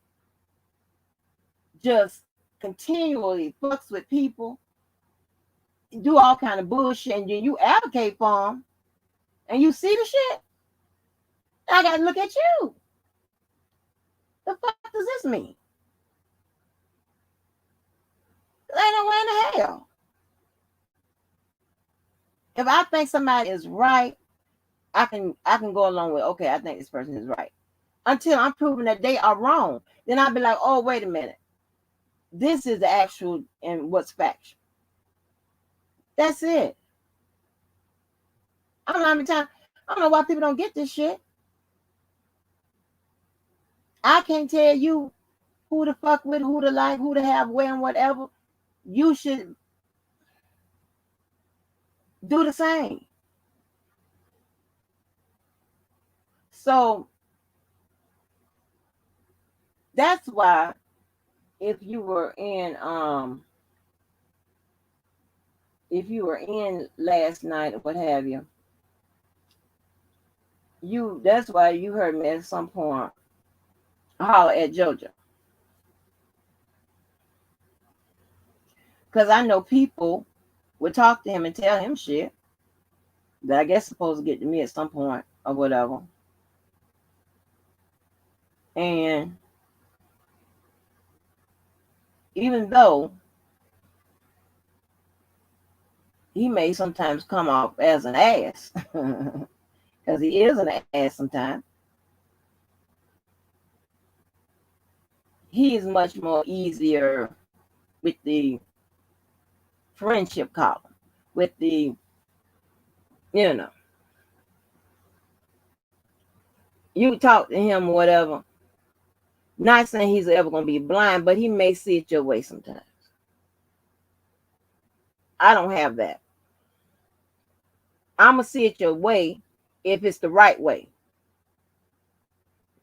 B: just continually fucks with people, do all kind of bullshit, and you advocate for them, and you see the shit, I gotta look at you. The fuck does this mean? Ain't no way in the hell. If I think somebody is right, I can go along with, okay, I think this person is right. Until I'm proving that they are wrong. Then I'll be like, oh, wait a minute. This is the actual and what's factual. That's it. I don't know how many times, I don't know why people don't get this shit. I can't tell you who to fuck with, who to like, who to have, where, and whatever. You should do the same. So that's why if you were in last night or what have you, that's why you heard me at some point holler at JoJo. Because I know people would talk to him and tell him shit that I guess supposed to get to me at some point or whatever. And even though he may sometimes come off as an ass, because he is an ass sometimes, he is much more easier with the friendship column, with the, you talk to him or whatever. Not saying he's ever going to be blind, but he may see it your way sometimes. I don't have that. I'm going to see it your way if it's the right way.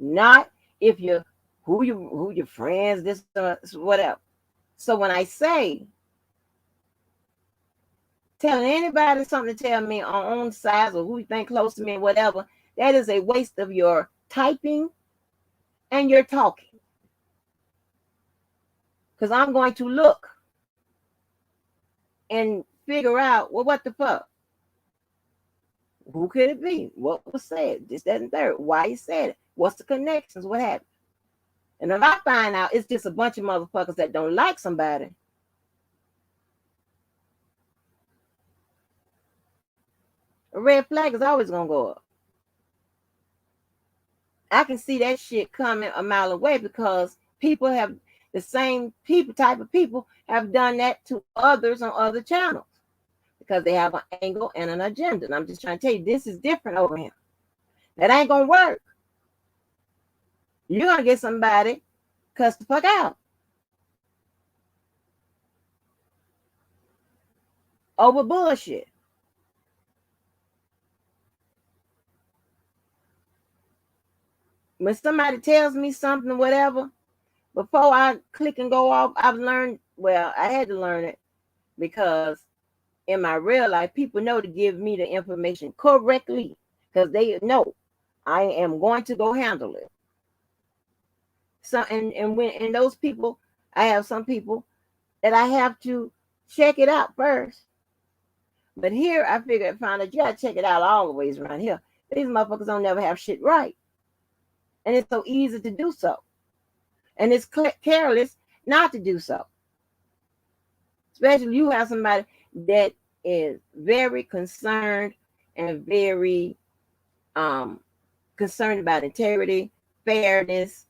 B: Not if you're who your friends, this, whatever. So when I say telling anybody something to tell me on sides or who you think close to me, whatever, that is a waste of your typing and your talking. Because I'm going to look and figure out, well, what the fuck? Who could it be? What was said? This, that, and third. Why he said it? What's the connections? What happened? And if I find out it's just a bunch of motherfuckers that don't like somebody, a red flag is always going to go up. I can see that shit coming a mile away because people have the same type of people have done that to others on other channels because they have an angle and an agenda. And I'm just trying to tell you, this is different over here. That ain't going to work. You're going to get somebody cuss the fuck out over bullshit. When somebody tells me something, whatever, before I click and go off, I've learned, well, I had to learn it because in my real life, people know to give me the information correctly because they know I am going to go handle it. So, and when those people, I have some people that I have to check it out first. But here, I figured, found that you gotta check it out all the ways around here. These motherfuckers don't never have shit right. And it's so easy to do so. And it's careless not to do so. Especially you have somebody that is very concerned and very concerned about integrity, fairness,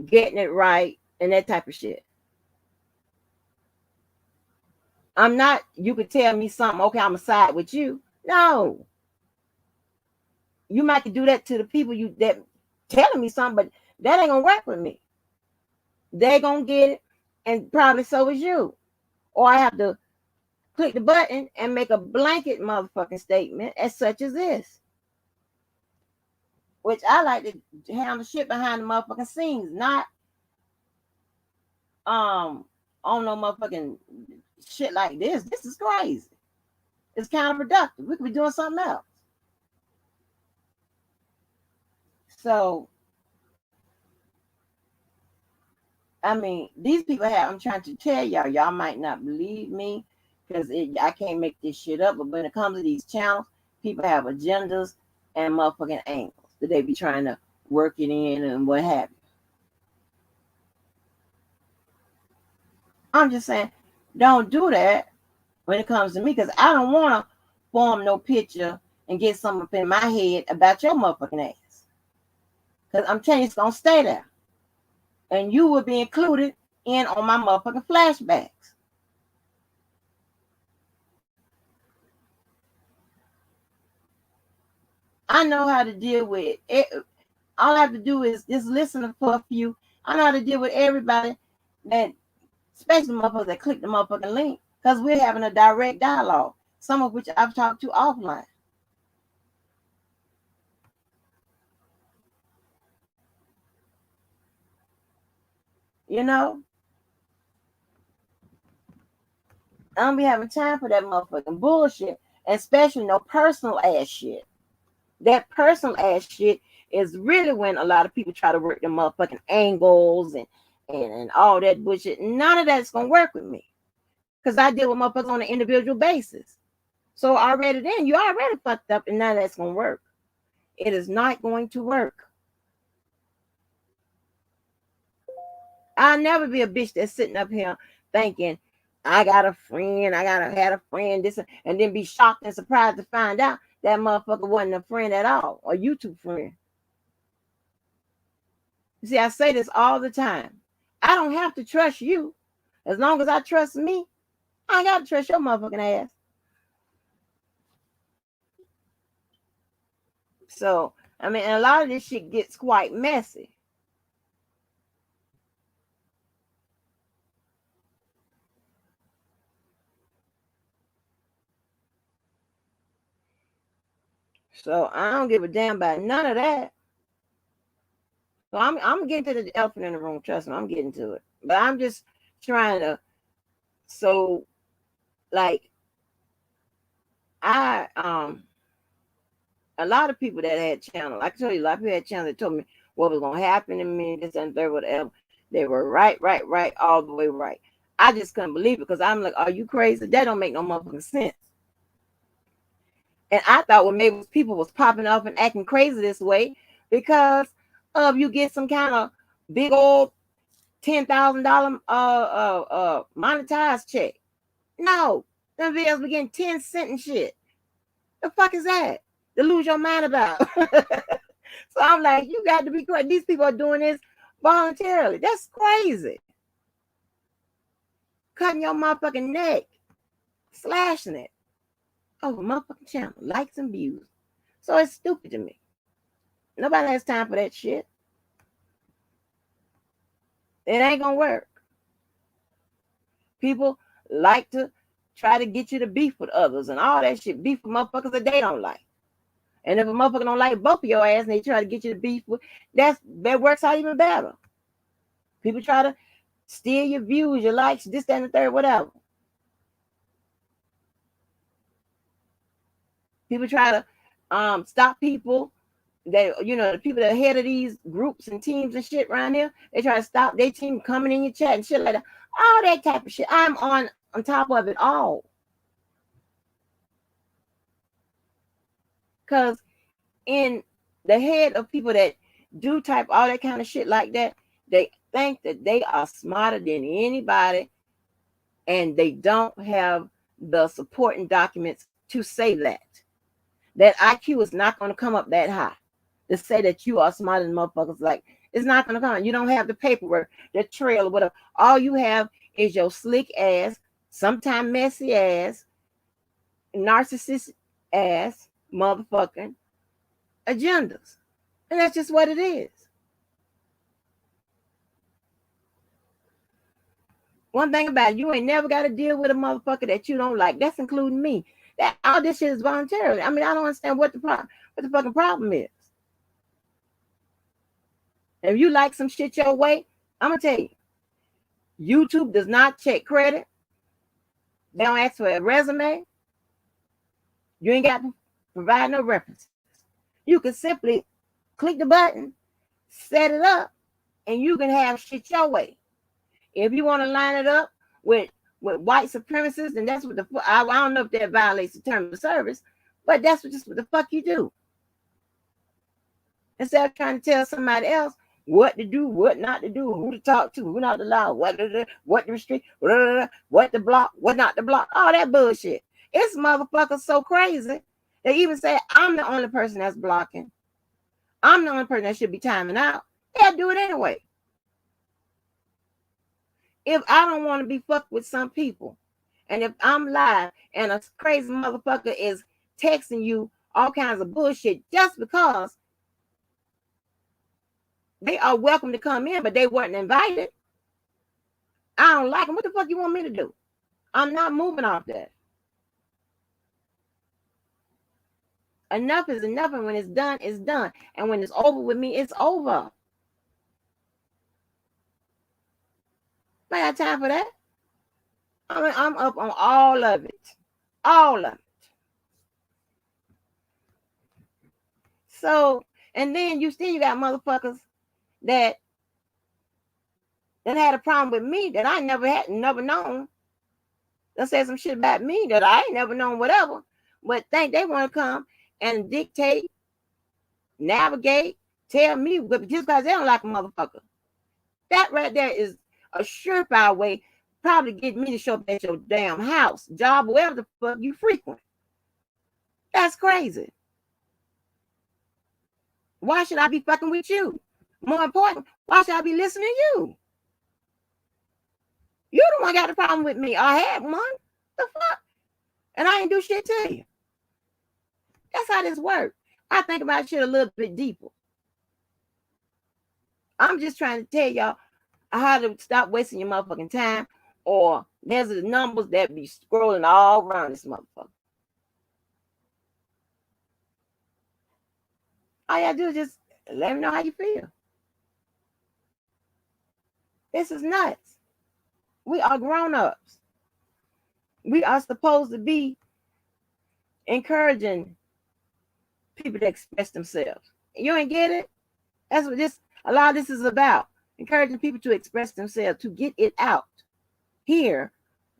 B: getting it right, and that type of shit. I'm not, you could tell me something, okay, I'm gonna side with you. No. You might do that to the people that telling me something, but that ain't gonna work with me. They're gonna get it, and probably so is you. Or I have to click the button and make a blanket motherfucking statement as such as this. Which I like to handle shit behind the motherfucking scenes, not on no motherfucking shit like this. This is crazy. It's counterproductive. We could be doing something else. So, I mean, these people have, I'm trying to tell y'all might not believe me because I can't make this shit up. But when it comes to these channels, people have agendas and motherfucking angles that they be trying to work it in and what have you. I'm just saying, don't do that when it comes to me because I don't want to form no picture and get something up in my head about your motherfucking ass. Because I'm telling you, it's going to stay there. And you will be included in on my motherfucking flashbacks. I know how to deal with it. All I have to do is just listen for a few. I know how to deal with everybody that, especially motherfuckers that click the motherfucking link, because we're having a direct dialogue, some of which I've talked to offline. You know? I don't be having time for that motherfucking bullshit, especially no personal ass shit. That personal ass shit is really when a lot of people try to work the motherfucking angles and all that bullshit. None of that's gonna work with me because I deal with motherfuckers on an individual basis. So already then you already fucked up, and none of that's gonna work. It is not going to work. I'll never be a bitch that's sitting up here thinking I got a friend, I gotta have a friend, this, and then be shocked and surprised to find out that motherfucker wasn't a friend at all, a YouTube friend. You see, I say this all the time. I don't have to trust you. As long as I trust me, I ain't got to trust your motherfucking ass. So, I mean, a lot of this shit gets quite messy. So I don't give a damn about none of that. So I'm getting to the elephant in the room. Trust me, I'm getting to it. But I'm just trying to. So, like, a lot of people that had channels, like I told you, a lot of people had channels that told me what was gonna happen to me, this and that, whatever. They were right, all the way right. I just couldn't believe it because I'm like, are you crazy? That don't make no motherfucking sense. And I thought, well, maybe people was popping off and acting crazy this way because of you get some kind of big old $10,000 monetized check. No, them videos be getting 10 cents and shit. The fuck is that? To lose your mind about. So I'm like, you got to be crazy. These people are doing this voluntarily. That's crazy. Cutting your motherfucking neck, slashing it over motherfucking channel, likes and views. So it's stupid to me. Nobody has time for that shit. It ain't gonna work. People like to try to get you to beef with others and all that shit. Beef with motherfuckers that they don't like. And if a motherfucker don't like both of your ass and they try to get you to beef with, that works out even better. People try to steal your views, your likes, this, that, and the third, whatever. People try to stop people that, you know, the people that are head of these groups and teams and shit around here. They try to stop their team coming in your chat and shit like that. All that type of shit. I'm on top of it all. Because in the head of people that do type all that kind of shit like that, they think that they are smarter than anybody, and they don't have the supporting documents to say that. That IQ is not going to come up that high to say that you are smarter than motherfuckers. Like, it's not going to come. You don't have the paperwork, the trail, or whatever. All you have is your slick ass, sometimes messy ass, narcissistic ass, motherfucking agendas. And that's just what it is. One thing about it, you ain't never got to deal with a motherfucker that you don't like. That's including me. That all this shit is voluntarily. I mean, I don't understand what the fucking problem is. If you like some shit your way, I'm gonna tell you, YouTube does not check credit. They don't ask for a resume. You ain't got to provide no references. You can simply click the button, set it up, and you can have shit your way. If you want to line it up with white supremacists, then that's what I don't know if that violates the terms of service, but that's just what the fuck you do. Instead of trying to tell somebody else what to do, what not to do, who to talk to, who not to allow, what to restrict, what to block, what not to block, all that bullshit. It's motherfuckers so crazy. They even say, I'm the only person that's blocking. I'm the only person that should be timing out. They'll do it anyway. If I don't want to be fucked with some people, and if I'm live and a crazy motherfucker is texting you all kinds of bullshit just because they are welcome to come in, but they weren't invited, I don't like them. What the fuck you want me to do? I'm not moving off that. Enough is enough, and when it's done, it's done. And when it's over with me, it's over. I got time for that. I mean, I'm up on all of it. All of it. So, and then you got motherfuckers that had a problem with me that I never known. That said some shit about me that I ain't never known, whatever. But think they want to come and dictate, navigate, tell me, but just because they don't like a motherfucker. That right there is a surefire way, probably get me to show up at your damn house, job, wherever the fuck you frequent. That's crazy. Why should I be fucking with you? More important, why should I be listening to you? You the one got a problem with me. I had one. The fuck? And I ain't do shit to you. That's how this works. I think about shit a little bit deeper. I'm just trying to tell y'all how to stop wasting your motherfucking time, or there's the numbers that be scrolling all around this motherfucker. All you gotta do is just let me know how you feel. This is nuts. We are grown-ups. We are supposed to be encouraging people to express themselves. You ain't get it? That's what a lot of this is about. Encouraging people to express themselves, to get it out here,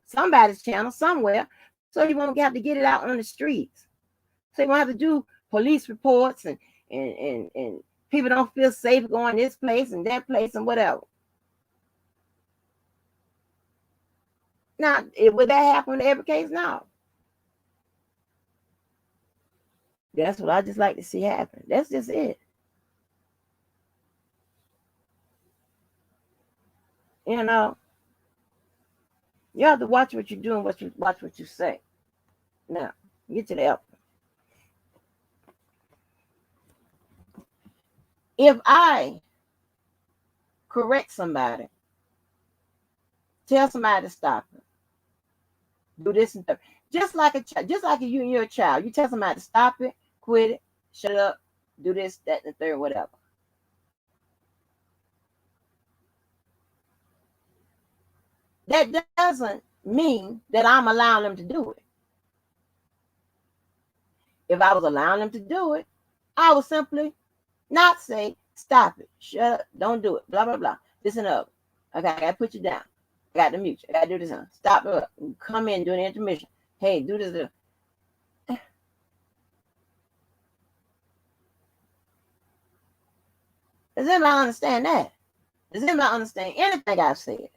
B: somebody's channel, somewhere, so you won't have to get it out on the streets. So you won't have to do police reports and people don't feel safe going this place and that place and whatever. Now, would that happen in every case? No. That's what I just like to see happen. That's just it. You know, you have to watch what you do and watch what you say. Now, get to the help. If I correct somebody, tell somebody to stop it, do this and that, just like you're a child, you tell somebody to stop it, quit it, shut up, do this, that, and the third, whatever. That doesn't mean that I'm allowing them to do it. If I was allowing them to do it, I would simply not say, stop it, shut up, don't do it, blah, blah, blah, this and that. Okay, I got to put you down. I got to mute you. I got to do this. Stop it up. Come in, do an intermission. Hey, do this. Does anybody understand that? Does anybody understand anything I've said?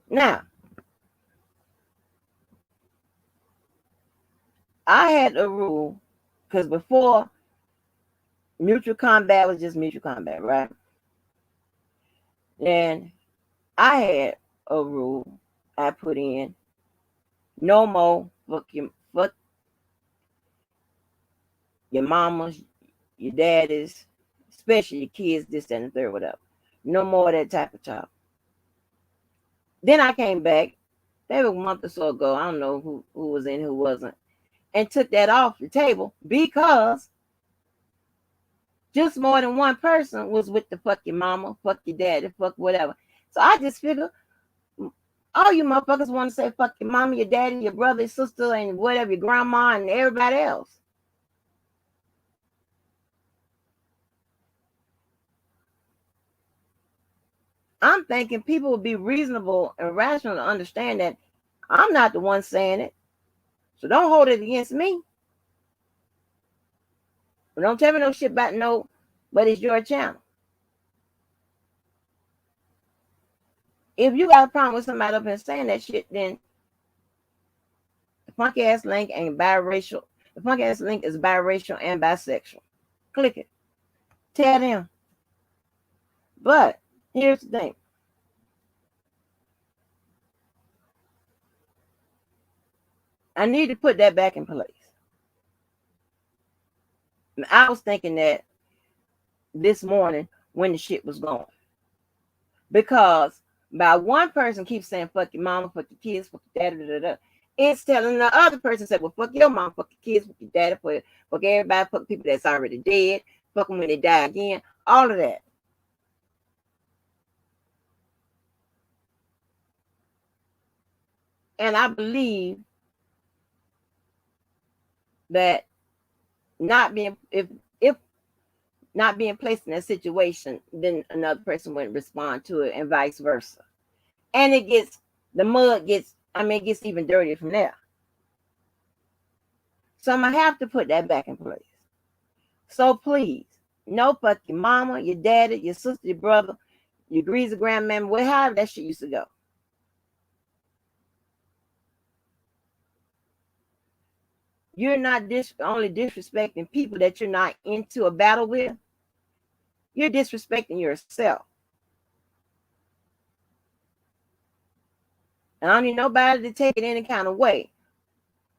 B: Now, I had a rule, because before, mutual combat was just mutual combat, right? And I had a rule I put in: no more fuck your mamas, your daddies, especially your kids, this, that, and the third, whatever. No more of that type of talk. Then I came back, maybe a month or so ago, I don't know who was in, who wasn't, and took that off the table because just more than one person was with the fuck your mama, fuck your daddy, fuck whatever. So I just figured, all you motherfuckers want to say fuck your mama, your daddy, your brother, your sister, and whatever, your grandma, and everybody else. I'm thinking people would be reasonable and rational to understand that I'm not the one saying it. So don't hold it against me. But don't tell me no shit about no, but it's your channel. If you got a problem with somebody up here saying that shit, then the funky ass link ain't biracial. The funky ass link is biracial and bisexual. Click it. Tell them. But here's the thing. I need to put that back in place. And I was thinking that this morning when the shit was going. Because by one person keeps saying fuck your mama, fuck your kids, fuck your daddy, da, da, da, it's telling the other person, say, well, fuck your mom, fuck your kids, fuck your daddy, fuck everybody, fuck people that's already dead, fuck them when they die again, all of that. And I believe that if not being placed in a situation, then another person wouldn't respond to it, and vice versa. And it gets even dirtier from there. So I'm gonna have to put that back in place. So please, no fuck your mama, your daddy, your sister, your brother, your greasy grandmammy, wherever that shit used to go. You're not only disrespecting people that you're not into a battle with, you're disrespecting yourself. And I don't need nobody to take it any kind of way.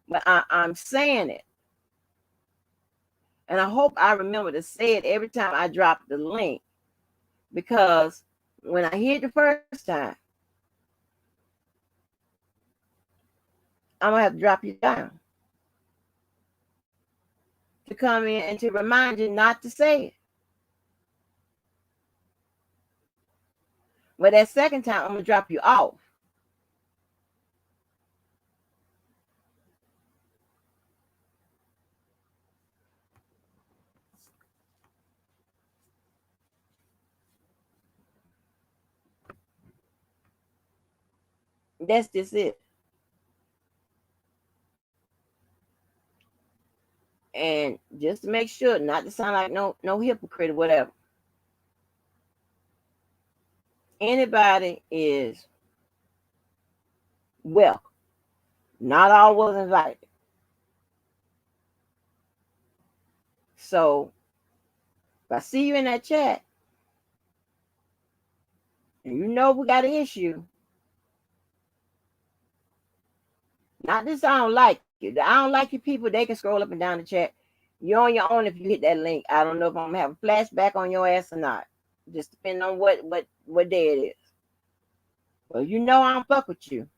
B: But I'm saying it. And I hope I remember to say it every time I drop the link. Because when I hear it the first time, I'm going to have to drop you down. To come in and to remind you not to say it. But that second time, I'm going to drop you off. That's just it. And just to make sure, not to sound like no hypocrite or whatever. Anybody is welcome. Not all was invited. So if I see you in that chat, and you know we got an issue, not this I don't like you. I don't like you people, they can scroll up and down the chat. You're on your own if you hit that link. I don't know if I'm gonna have a flashback on your ass or not. Just depending on what day it is. Well, you know I don't fuck with you.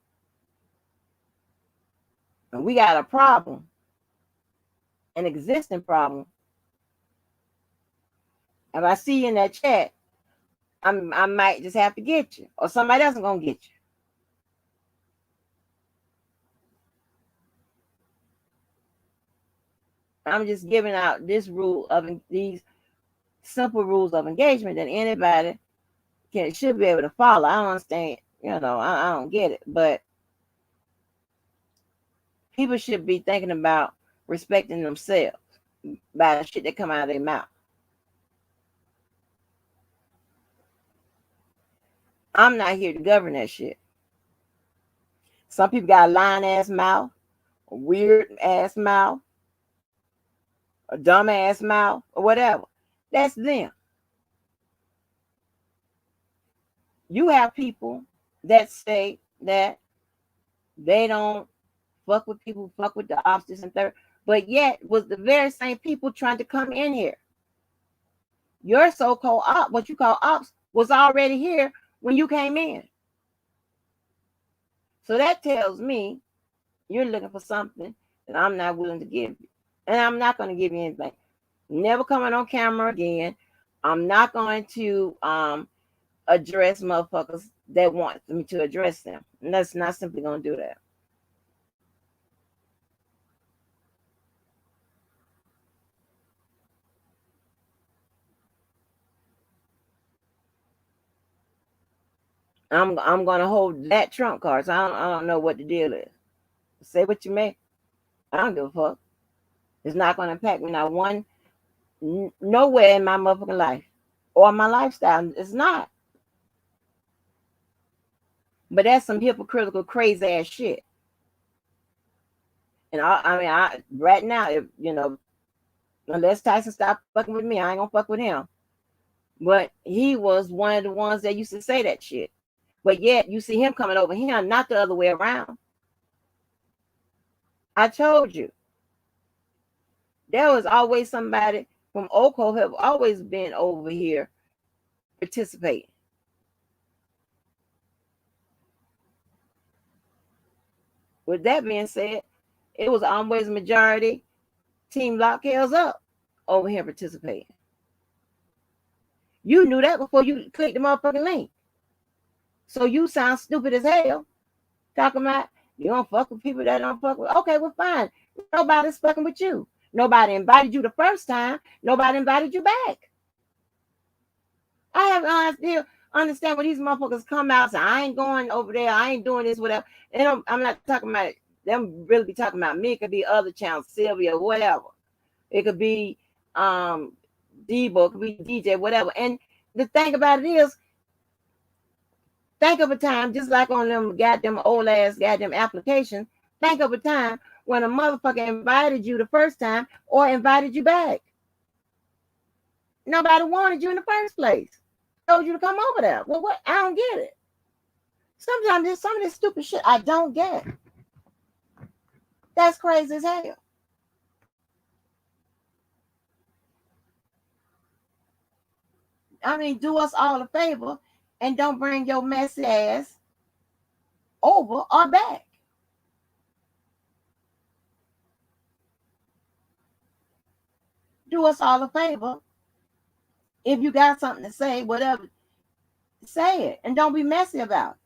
B: And we got a problem. An existing problem. If I see you in that chat, I might just have to get you. Or somebody else is gonna get you. I'm just giving out these simple rules of engagement that anybody should be able to follow. I don't understand, I don't get it, but people should be thinking about respecting themselves by the shit that come out of their mouth. I'm not here to govern that shit. Some people got a lying ass mouth, a weird ass mouth, a dumb ass mouth, or whatever. That's them. You have people that say that they don't fuck with people, fuck with the opposites and third, but yet was the very same people trying to come in here. Your so-called op, what you call ops, was already here when you came in. So that tells me you're looking for something that I'm not willing to give you. And I'm not going to give you anything. Never coming on camera again. I'm not going to address motherfuckers that want me to address them. And that's not simply going to do that. I'm going to hold that trump card. So I don't know what the deal is. Say what you may. I don't give a fuck. It's not going to impact me not one, nowhere in my motherfucking life or my lifestyle. It's not. But that's some hypocritical, crazy ass shit. And right now, if unless Tyson stop fucking with me, I ain't gonna fuck with him. But he was one of the ones that used to say that shit. But yet you see him coming over here, not the other way around. I told you. There was always somebody from Oco have always been over here participating. With that being said, it was always a majority Team Lock Hell's Up over here participating. You knew that before you clicked the motherfucking link. So you sound stupid as hell talking about You don't fuck with people that don't fuck with. Okay, well, fine. Nobody's fucking with you. Nobody invited you the first time. Nobody invited you back. I have no idea, understand when these motherfuckers come out and say, I ain't going over there. I ain't doing this, whatever. I'm not talking about them really be talking about me. It could be other channels, Sylvia, whatever. It could be Debo, it could be DJ, whatever. And the thing about it is, think of a time, just like on them goddamn old ass goddamn applications, think of a time when a motherfucker invited you the first time or invited you back. Nobody wanted you in the first place. Told you to come over there. Well, what? I don't get it. Sometimes there's some of this stupid shit I don't get. That's crazy as hell. I mean, do us all a favor and don't bring your messy ass over or back. Do us all a favor. If you got something to say, whatever, say it. And don't be messy about it.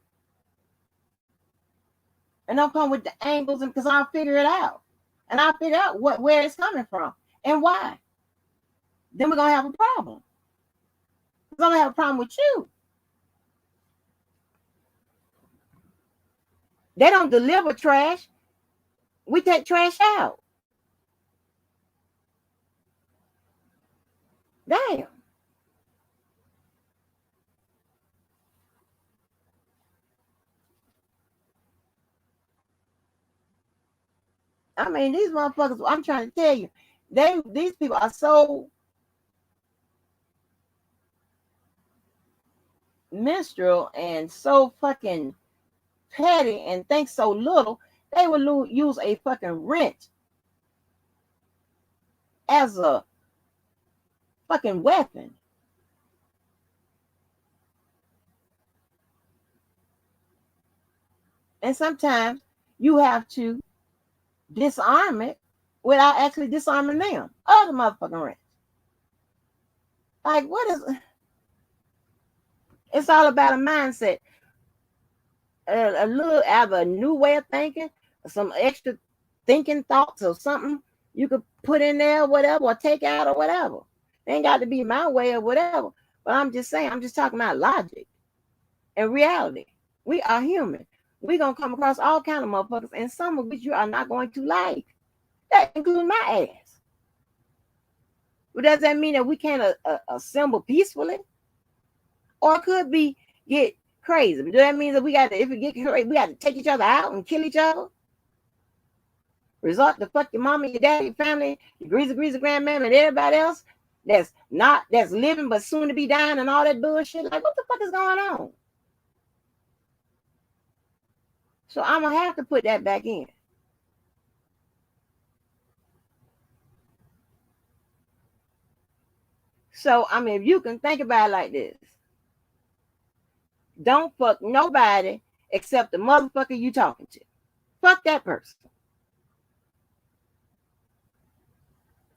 B: And don't come with the angles, because I'll figure it out. And I'll figure out where it's coming from and why. Then we're going to have a problem. Because I'm going to have a problem with you. They don't deliver trash. We take trash out. Damn. I mean, these motherfuckers, I'm trying to tell you, these people are so minstrel and so fucking petty and think so little, they would use a fucking wrench as a fucking weapon. And sometimes you have to disarm it without actually disarming them. Other motherfucking wrench. Like, what is... It's all about a mindset. A little either a new way of thinking, some extra thinking thoughts or something you could put in there, whatever, or take out or whatever. It ain't got to be my way or whatever. But I'm just saying, I'm just talking about logic and reality. We are human. We're going to come across all kind of motherfuckers, and some of which you are not going to like. That includes my ass. But does that mean that we can't assemble peacefully? Or it could be get crazy. But does that mean that if we get crazy, we got to take each other out and kill each other? Resort to fuck your mama, your daddy, your family, your greasy grandmama, and everybody else that's living but soon to be dying and all that bullshit. Like, what the fuck is going on? So I'm gonna have to put that back in. So I mean, if you can think about it like this, don't fuck nobody except the motherfucker you talking to. Fuck that person.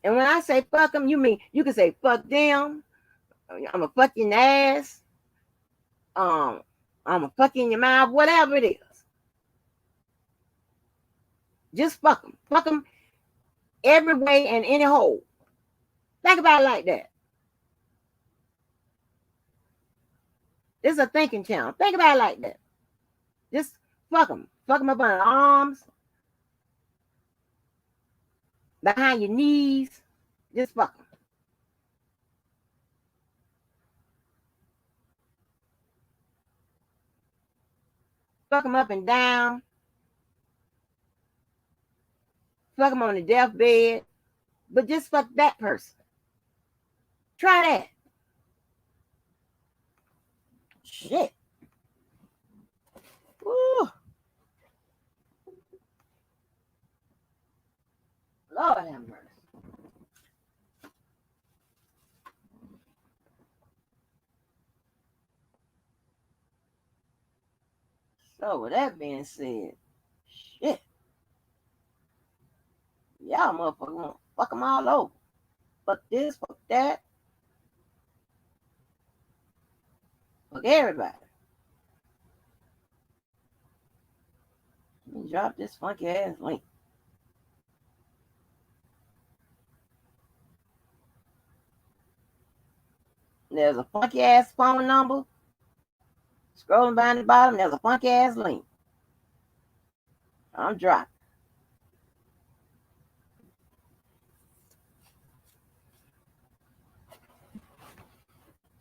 B: And when I say fuck them, you mean you can say fuck them. I'm gonna fuck you in the ass. I'm gonna fuck you in your mouth, whatever it is. Just fuck them. Fuck them every way and any hole. Think about it like that. This is a thinking channel. Think about it like that. Just fuck them. Fuck them up on the arms, behind your knees. Just fuck them. Fuck them up and down. Fuck them on the deathbed. But just fuck that person. Try that. Shit. Woo. Lord have mercy. So with that being said, shit. Y'all motherfuckers want to fuck them all over. Fuck this, fuck that. Fuck everybody. Let me drop this funky ass link. There's a funky ass phone number. Scrolling down the bottom, there's a funky ass link. I'm dropping.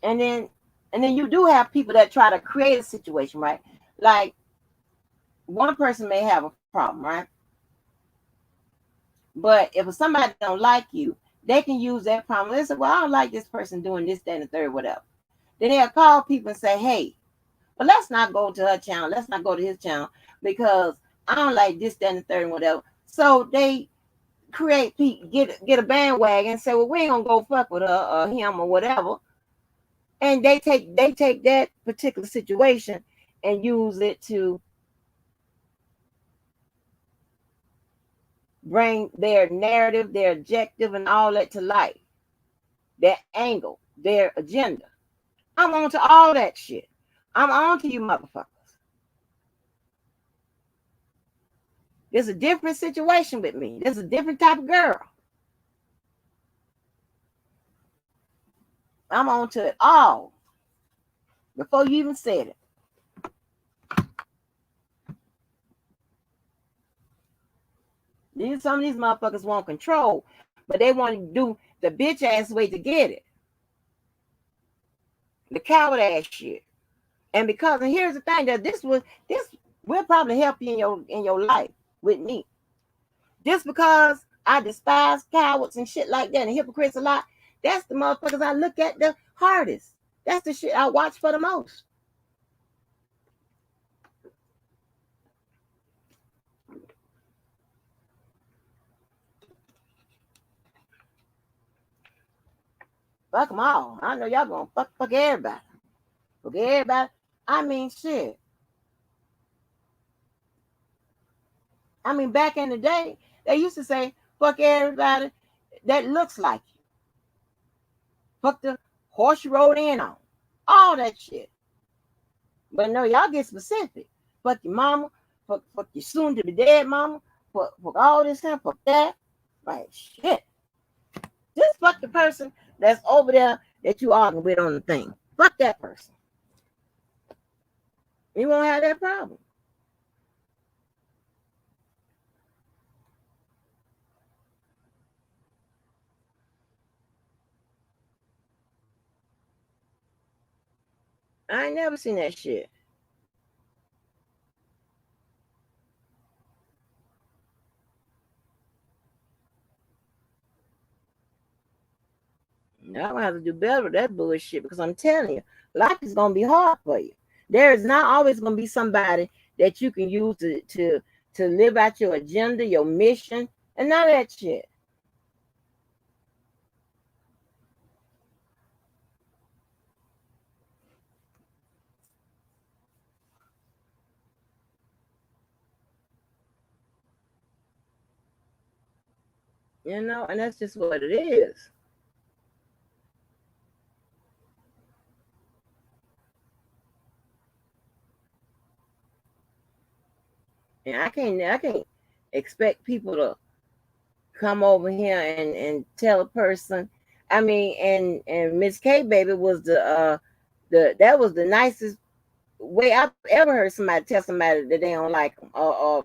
B: And then you do have people that try to create a situation, right? Like one person may have a problem, right? But if somebody don't like you, they can use that problem. They say, well, I don't like this person doing this, that, and the third, whatever. Then they'll call people and say, hey, but let's not go to her channel. Let's not go to his channel because I don't like this, that, and the third, and whatever. So they create, get a bandwagon and say, well, we ain't gonna go fuck with her or him or whatever. And they take that particular situation and use it to bring their narrative, their objective, and all that to light. Their angle, their agenda. I'm on to all that shit. I'm on to you motherfuckers. There's a different situation with me. There's a different type of girl. I'm on to it all before you even said it. Some of these motherfuckers want control, but they want to do the bitch ass way to get it. The coward ass shit. And here's the thing, that this will probably help you in your life with me. Just because I despise cowards and shit like that and hypocrites a lot, that's the motherfuckers I look at the hardest. That's the shit I watch for the most. Fuck them all. I know y'all gonna fuck everybody. Fuck everybody. I mean, shit. I mean, back in the day, they used to say, fuck everybody that looks like you. Fuck the horse you rode in on. All that shit. But no, y'all get specific. Fuck your mama. Fuck your soon-to-be dead mama. Fuck all this and fuck that. Like, shit. Just fuck the person that's over there that you arguing with on the thing. Fuck that person. You won't have that problem. I ain't never seen that shit. I'm gonna have to do better with that bullshit because I'm telling you, life is gonna be hard for you. There is not always gonna be somebody that you can use to live out your agenda, your mission, and none of that shit. You know, and that's just what it is. And I can't expect people to come over here and tell a person. I mean, and Miss K baby was that was the nicest way I've ever heard somebody tell somebody that they don't like them or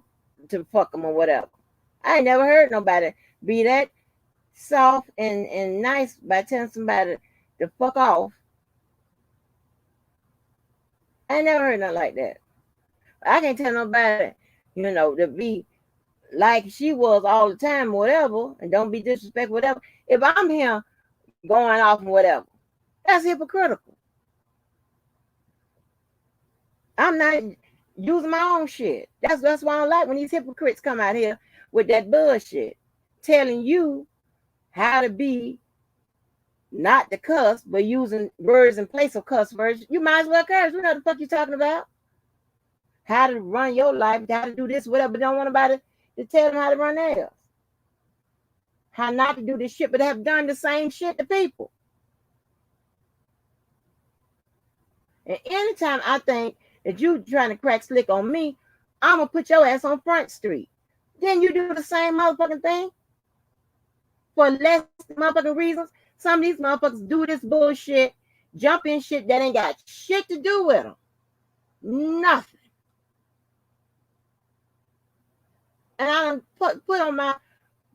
B: to fuck them or whatever. I ain't never heard nobody be that soft and nice by telling somebody to fuck off. I ain't never heard nothing like that. I can't tell nobody, to be like she was all the time, whatever, and don't be disrespectful, whatever. If I'm here going off and whatever, that's hypocritical. I'm not using my own shit. That's why I don't like when these hypocrites come out here with that bullshit, telling you how to be not to cuss, but using words in place of cuss words. You might as well curse. You know what the fuck you talking about? How to run your life, how to do this, whatever, but don't want nobody to tell them how to run theirs. How not to do this shit, but have done the same shit to people. And anytime I think that you trying to crack slick on me, I'm gonna put your ass on Front Street. Then you do the same motherfucking thing for less motherfucking reasons. Some of these motherfuckers do this bullshit, jump in shit that ain't got shit to do with them. Nothing. And I done put on my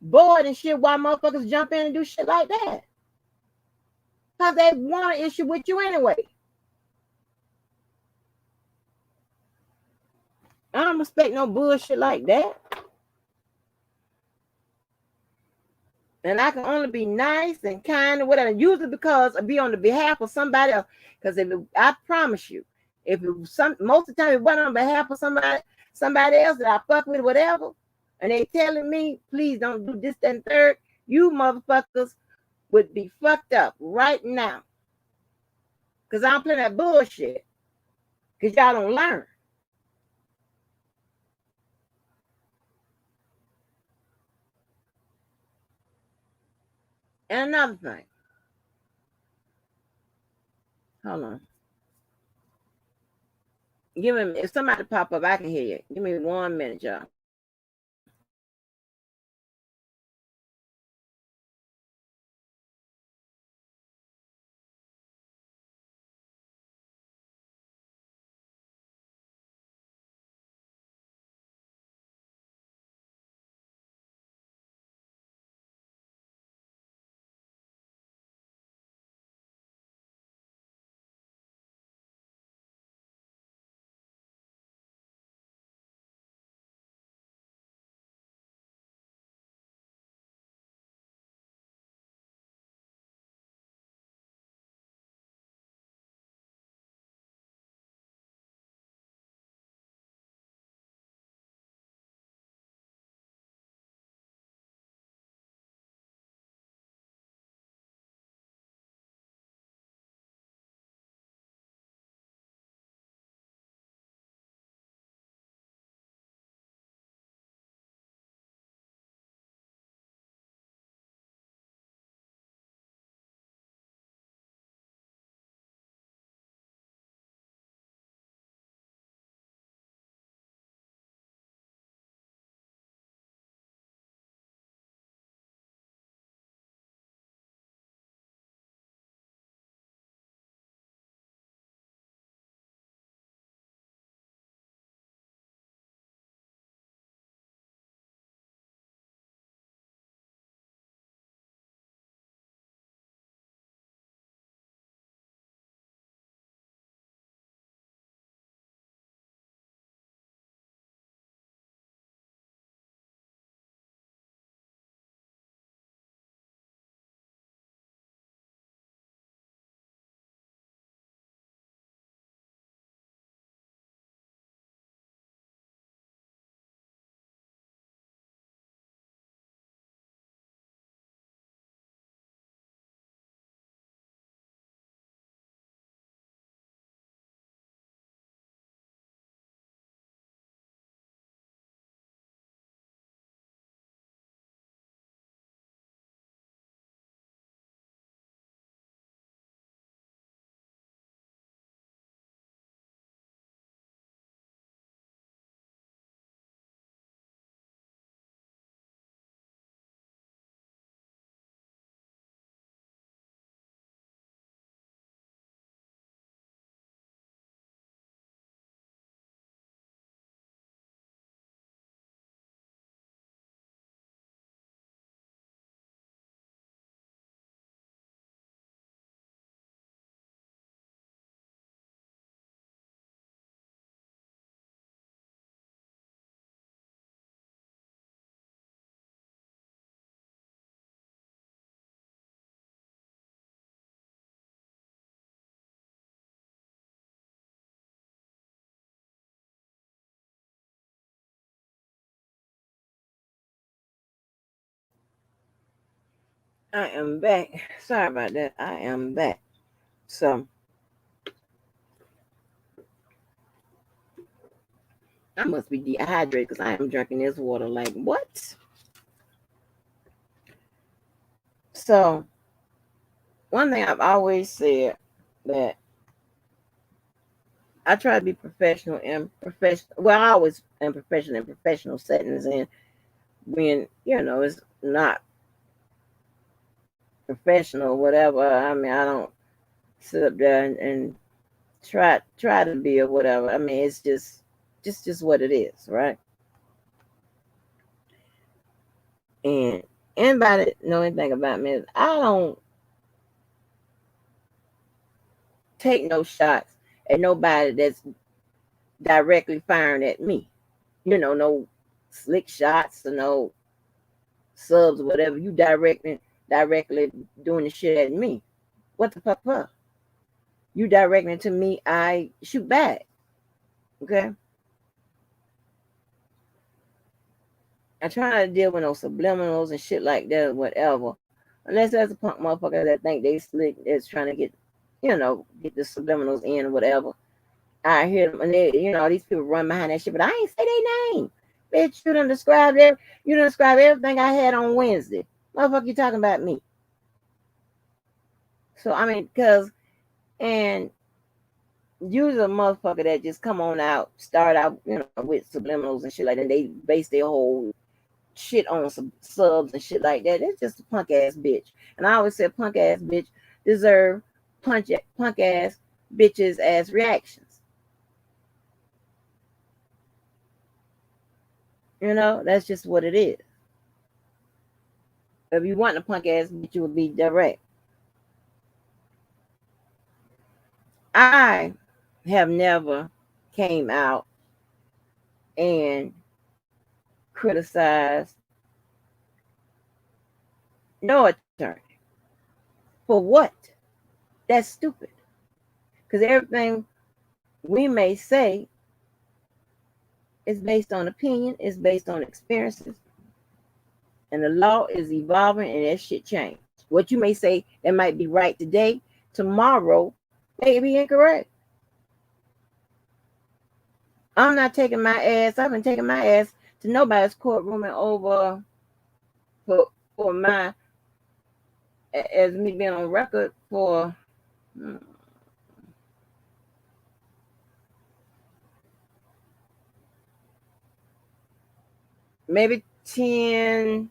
B: board and shit why motherfuckers jump in and do shit like that. Because they want an issue with you anyway. I don't respect no bullshit like that. And I can only be nice and kind and whatever. Usually because I be on the behalf of somebody else. Because I promise you, most of the time it wasn't on behalf of somebody else that I fuck with, whatever, and they telling me, please don't do this, that, and third, you motherfuckers would be fucked up right now. Because I don't play that bullshit. Because y'all don't learn. And another thing. Hold on. If somebody pop up, I can hear you. Give me 1 minute, y'all. I am back. Sorry about that. I am back. So I must be dehydrated because I am drinking this water like what? So one thing I've always said that I try to be professional and professional. Well, I always am professional in professional settings, and when it's not professional, whatever. I mean, I don't sit up there and try to be or whatever. I mean, it's just what it is, right? And anybody know anything about me? I don't take no shots at nobody that's directly firing at me. No slick shots or no subs or whatever. You directly doing the shit at me. What the fuck? You directing to me, I shoot back. Okay? I try not to deal with no subliminals and shit like that or whatever. Unless there's a punk motherfucker that think they slick that's trying to get the subliminals in or whatever. I hear them and they, these people run behind that shit, but I ain't say their name. Bitch, you done described everything I had on Wednesday. Motherfucker, you talking about me. So I mean, and use a motherfucker that just come on out, start out, with subliminals and shit like that. They base their whole shit on some subs and shit like that. It's just a punk ass bitch. And I always said punk ass bitch deserve punk ass bitches as reactions. That's just what it is. If you want a punk ass bitch, you would be direct. I have never came out and criticized no attorney. For what? That's stupid. Because everything we may say is based on opinion, is based on experiences. And the law is evolving and that shit changed. What you may say that might be right today, tomorrow may be incorrect. I'm not taking my ass. I've been taking my ass to nobody's courtroom and over for my, as me being on record for maybe 10,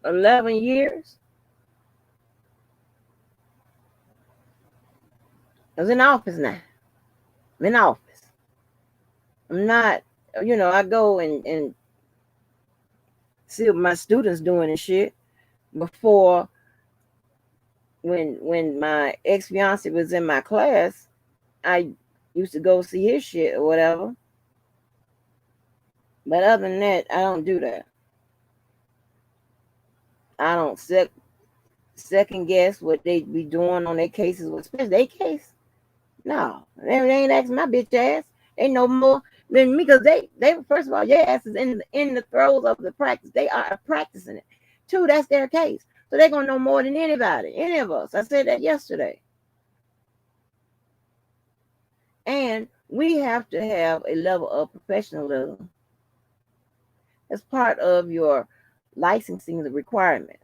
B: 11 years. I was in office now. I'm in office. I'm not, I go and see what my students doing and shit. Before, when my ex-fiance was in my class, I used to go see his shit or whatever. But other than that, I don't do that. I don't second guess what they be doing on their cases, especially their case. No, they ain't asking my bitch ass. They know more than me because they first of all, your ass is in the throes of the practice. They are practicing it. 2, that's their case. So they're gonna know more than anybody, any of us. I said that yesterday. And we have to have a level of professionalism as part of your licensing requirement.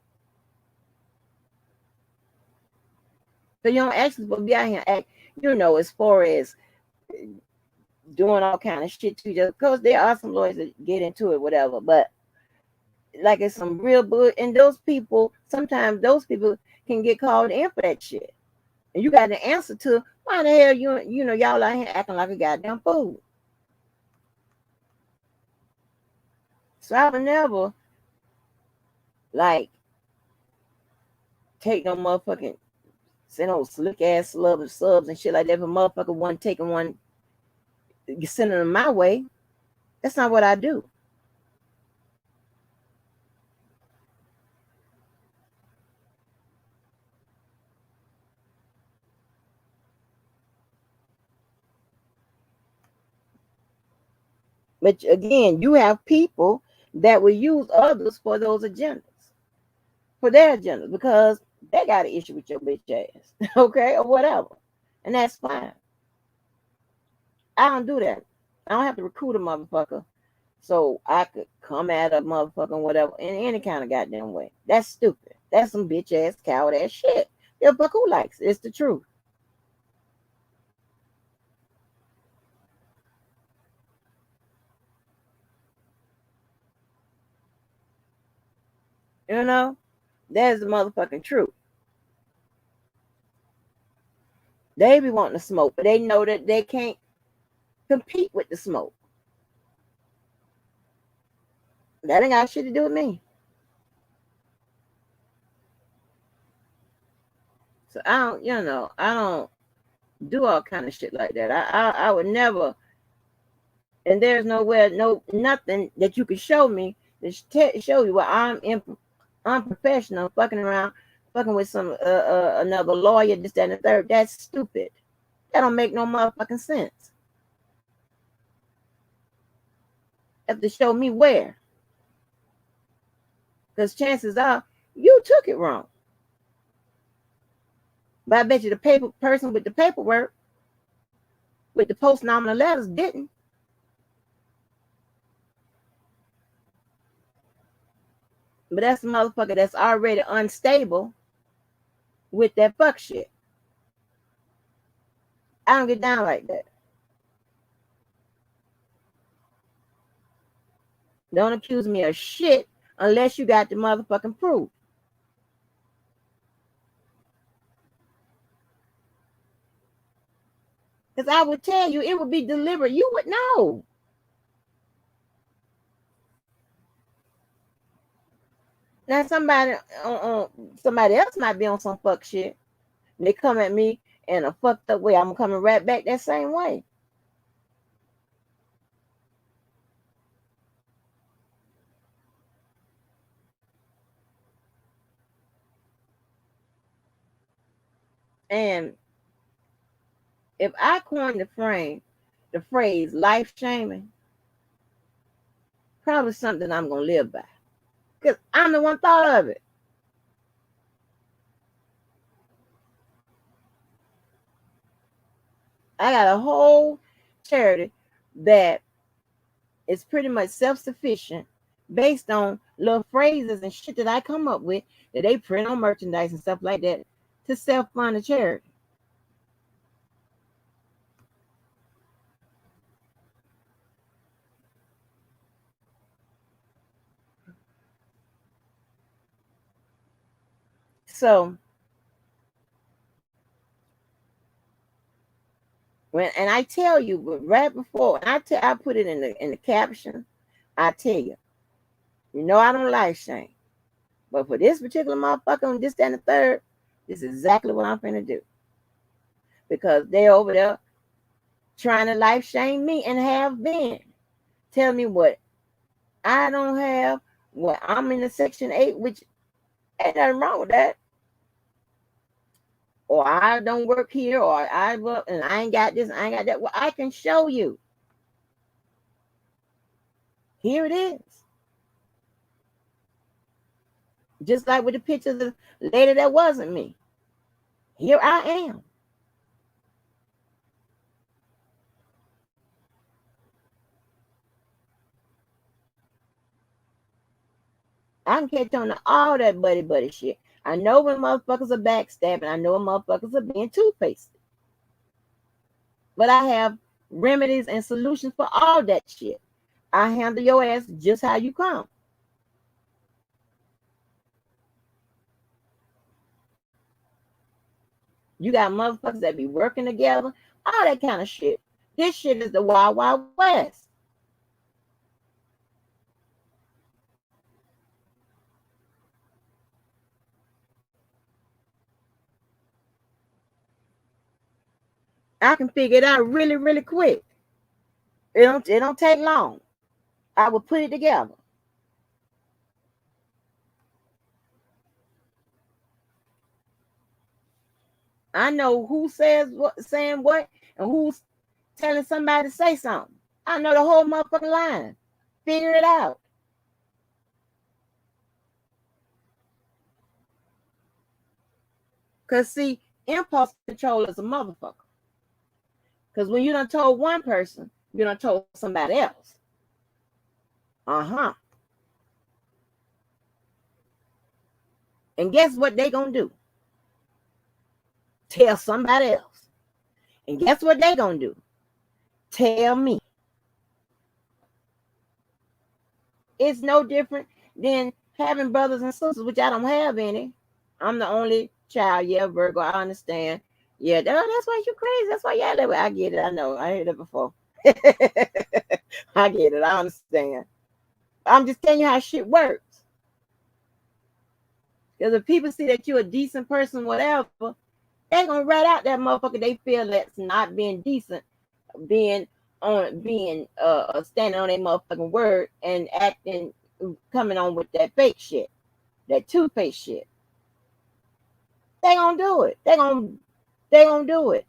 B: So you don't actually be out here act, as far as doing all kind of shit too, just because there are some lawyers that get into it, whatever. But like it's some real bull, and sometimes those people can get called in for that shit. And you got to answer to why the hell y'all out here acting like a goddamn fool. So I would never take no motherfucking send no slick ass subs and shit like that. If a motherfucker one taking one, sending them my way. That's not what I do. But again, you have people that will use others for those agendas, for their agendas, because they got an issue with your bitch ass, okay, or whatever. And that's fine. I don't do that. I don't have to recruit a motherfucker so I could come at a motherfucker and whatever in any kind of goddamn way. That's stupid. That's some bitch ass, coward ass shit. Yeah, but who likes it? It's the truth. You know, that's the motherfucking truth. They be wanting to smoke, but they know that they can't compete with the smoke. That ain't got shit to do with me. So I don't do all kind of shit like that. I would never, and there's nowhere, nothing that you can show me that show you where I'm unprofessional, fucking around, fucking with some another lawyer, this, that, and the third. That's stupid. That don't make no motherfucking sense. You have to show me where, because chances are you took it wrong. But I bet you the person with the paperwork, with the post-nominal letters, didn't. But that's the motherfucker that's already unstable with that fuck shit. I don't get down like that. Don't accuse me of shit unless you got the motherfucking proof. Because I would tell you, it would be deliberate. You would know. Now somebody else might be on some fuck shit. They come at me in a fucked up way. I'm coming right back that same way. And if I coined the phrase life shaming, probably something I'm gonna live by. Because I'm the one thought of it. I got a whole charity that is pretty much self-sufficient based on little phrases and shit that I come up with that they print on merchandise and stuff like that to self-fund a charity. So and I tell you, but right before I put it in the caption, I tell you, I don't like shame. But for this particular motherfucker on this, that, and the third, this is exactly what I'm finna do. Because they're over there trying to life shame me and have been. Tell me what I don't have, what I'm in the Section 8, which ain't nothing wrong with that. Or I don't work here, or I work and I ain't got this, I ain't got that. Well, I can show you. Here it is. Just like with the picture of the lady that wasn't me. Here I am. I can catch on to all that buddy shit. I know when motherfuckers are backstabbing. I know when motherfuckers are being two-faced. But I have remedies and solutions for all that shit. I handle your ass just how you come. You got motherfuckers that be working together, all that kind of shit. This shit is the Wild Wild West. I can figure it out really, really quick. It don't take long. I will put it together. I know who saying what, and who's telling somebody to say something. I know the whole motherfucking line. Figure it out. Because see, impulse control is a motherfucker. Because when you done told one person, you done told somebody else. And guess what they gonna do? Tell somebody else. And guess what they gonna do? Tell me. It's no different than having brothers and sisters, which I don't have any. I'm the only child. Yeah, Virgo, I understand. Yeah, that's why you crazy. That's why y'all live. I get it. I know. I heard it before. I get it. I understand. I'm just telling you how shit works. Because if people see that you're a decent person, whatever, they're gonna write out that motherfucker they feel that's not being decent, being standing on their motherfucking word and acting, coming on with that fake shit, that toothpaste shit. They gonna do it. They gonna do it.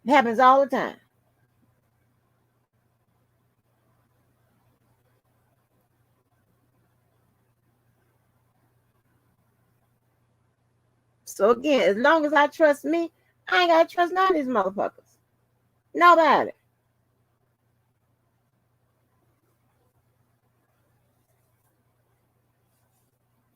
B: It happens all the time. So again, as long as I trust me, I ain't gotta trust none of these motherfuckers. Nobody.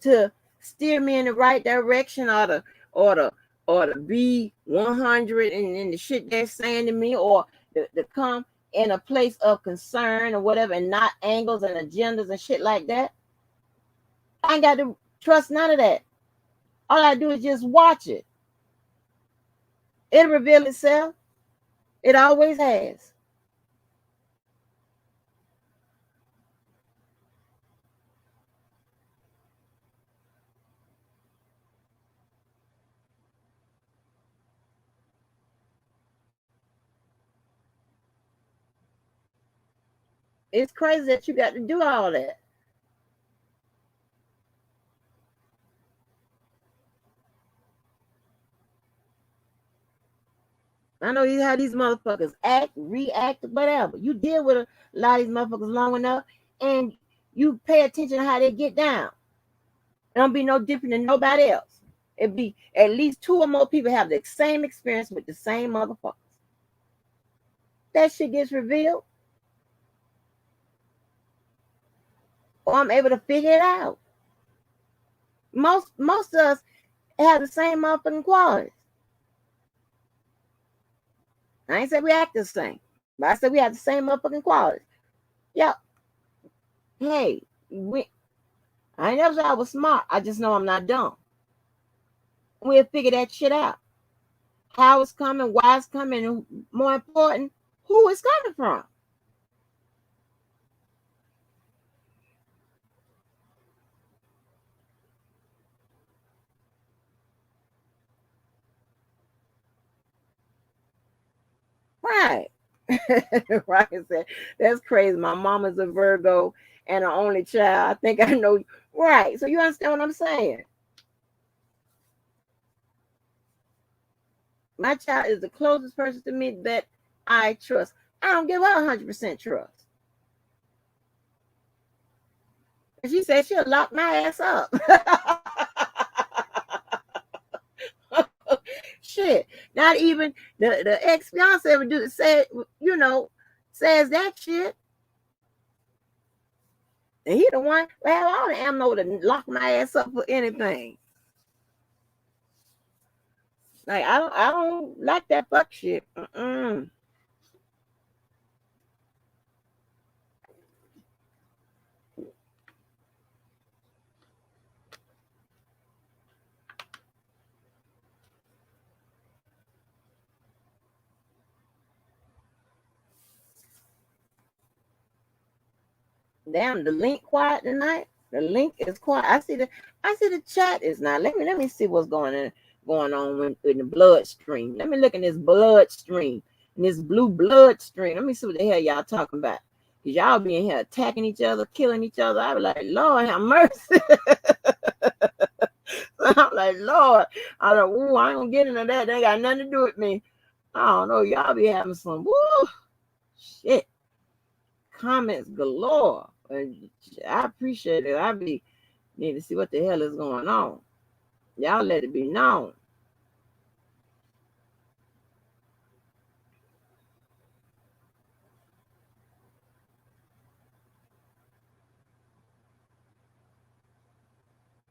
B: To steer me in the right direction, or to be 100 in the shit they're saying to me, or to come in a place of concern or whatever, and not angles and agendas and shit like that. I ain't got to trust none of that. All I do is just watch it. It'll reveal itself. It always has. It's crazy that you got to do all that. I know how these motherfuckers act, react, whatever. You deal with a lot of these motherfuckers long enough, and you pay attention to how they get down. It don't be no different than nobody else. It be at least 2 or more people have the same experience with the same motherfuckers. That shit gets revealed, or I'm able to figure it out. Most of us have the same motherfucking qualities. I ain't say we act the same, but I said we have the same motherfucking qualities. Yeah. Hey, I ain't never said I was smart. I just know I'm not dumb. We'll figure that shit out. How it's coming, why it's coming, and more important, who it's coming from. Right. Ryan said, that's crazy. My mama's a Virgo and an only child. I think I know. Right. So you understand what I'm saying? My child is the closest person to me that I trust. I don't give her 100% trust. And she said she'll lock my ass up. Shit. Not even the ex-fiance would says that shit. And he the one have all the ammo to lock my ass up for anything. Like I don't like that fuck shit. Damn, the link quiet tonight. The link is quiet. I see the chat is not. Let me see what's going on in the bloodstream. Let me look in this bloodstream, in this blue bloodstream. Let me see what the hell y'all talking about. Cause y'all be in here attacking each other, killing each other. I be like, Lord have mercy. I'm like, Lord. I don't. Ooh, I ain't gonna get into that. They ain't got nothing to do with me. I don't know. Y'all be having some shit. Comments galore. I appreciate it. I need to see what the hell is going on. Y'all let it be known.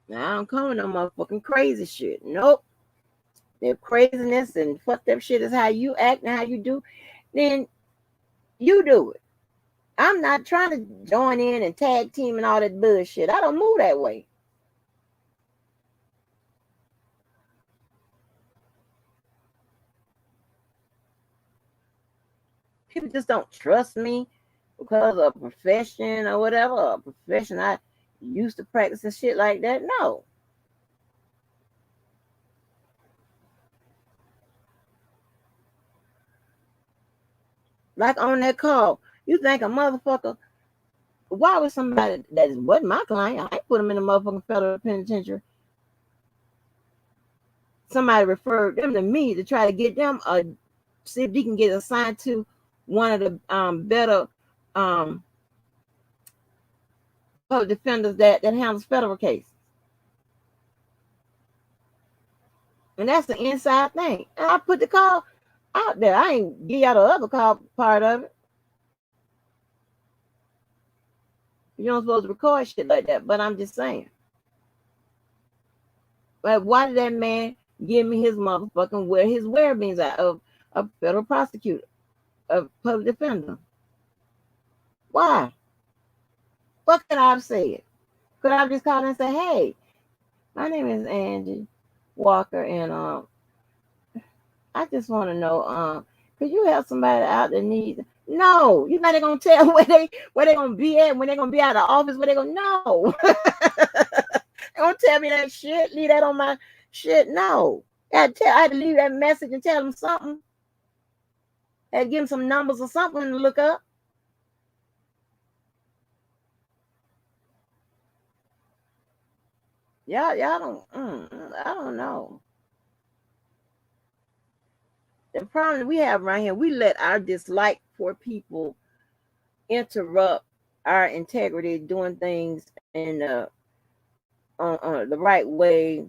B: Now I don't come with no motherfucking crazy shit. Nope. If craziness and fucked up shit is how you act and how you do, then you do it. I'm not trying to join in and tag team and all that bullshit. I don't move that way. People just don't trust me because of a profession or whatever, a profession I used to practice and shit like that. No. Like on that call, you think a motherfucker, why would somebody that wasn't my client, I put them in the motherfucking federal penitentiary, somebody referred them to me to try to get them, see if they can get assigned to one of the better public defenders that handles federal cases. And that's the inside thing. And I put the call out there. I ain't give y'all the other call part of it. You don't supposed to record shit like that, but I'm just saying. But why did that man give me his motherfucking whereabouts out of a federal prosecutor, a public defender? Why? What could I have said? Could I have just called and say, hey, my name is Angie Walker, and I just want to know, could you help somebody out that needs? No, you're not gonna tell where they gonna be at, when they're gonna be out of the office, where they gonna know. Don't tell me that shit. Leave that on my shit. No. I had to leave that message and tell them something. I had to give them some numbers or something to look up. Y'all don't, I don't know. The problem we have right here, we let our dislike for people interrupt our integrity, doing things in the right way,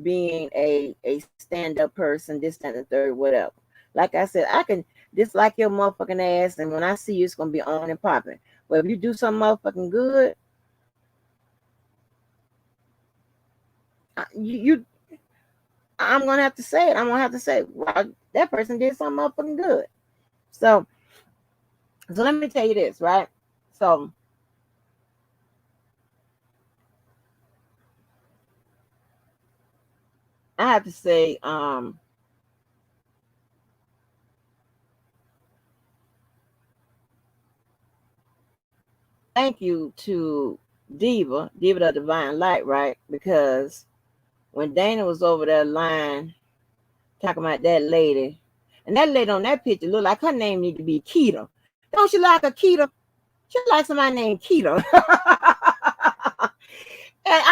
B: being a stand-up person, this, that, and the third, whatever. Like I said, I can dislike your motherfucking ass, and when I see you, it's gonna be on and popping. But if you do something motherfucking good, I'm gonna have to say it. I'm gonna have to say, well, that person did something motherfucking good. So let me tell you this, right? So I have to say, thank you to Diva the Divine Light, right? Because when Dana was over there lying, talking about that lady, and that lady on that picture looked like her name need to be Keita. Don't she like a Keita? She like somebody named Keita. And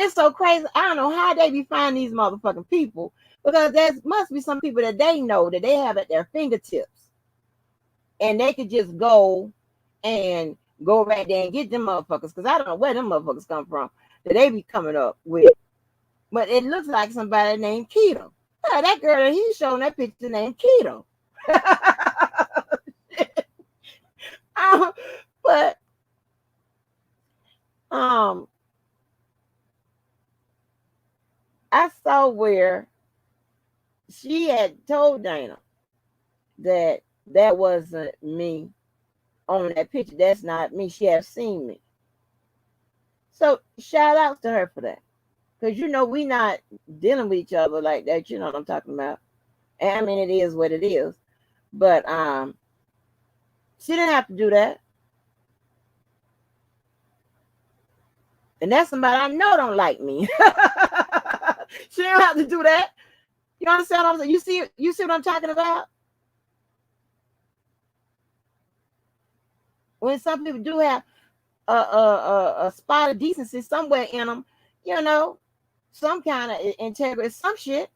B: it's so crazy. I don't know how they be finding these motherfucking people, because there must be some people that they know that they have at their fingertips, and they could just go right there and get them motherfuckers. Because I don't know where them motherfuckers come from that they be coming up with. But it looks like somebody named Keto. Yeah, that girl that he's showing that picture named Keto. But I saw where she had told Dana that wasn't me on that picture. That's not me. She has seen me. So shout out to her for that. Because we not dealing with each other like that. You know what I'm talking about. And I mean, it is what it is. But she didn't have to do that. And that's somebody I know don't like me. She didn't have to do that. You understand what I'm saying? You see what I'm talking about? When some people do have a spot of decency somewhere in them, some kind of integrity, some shit.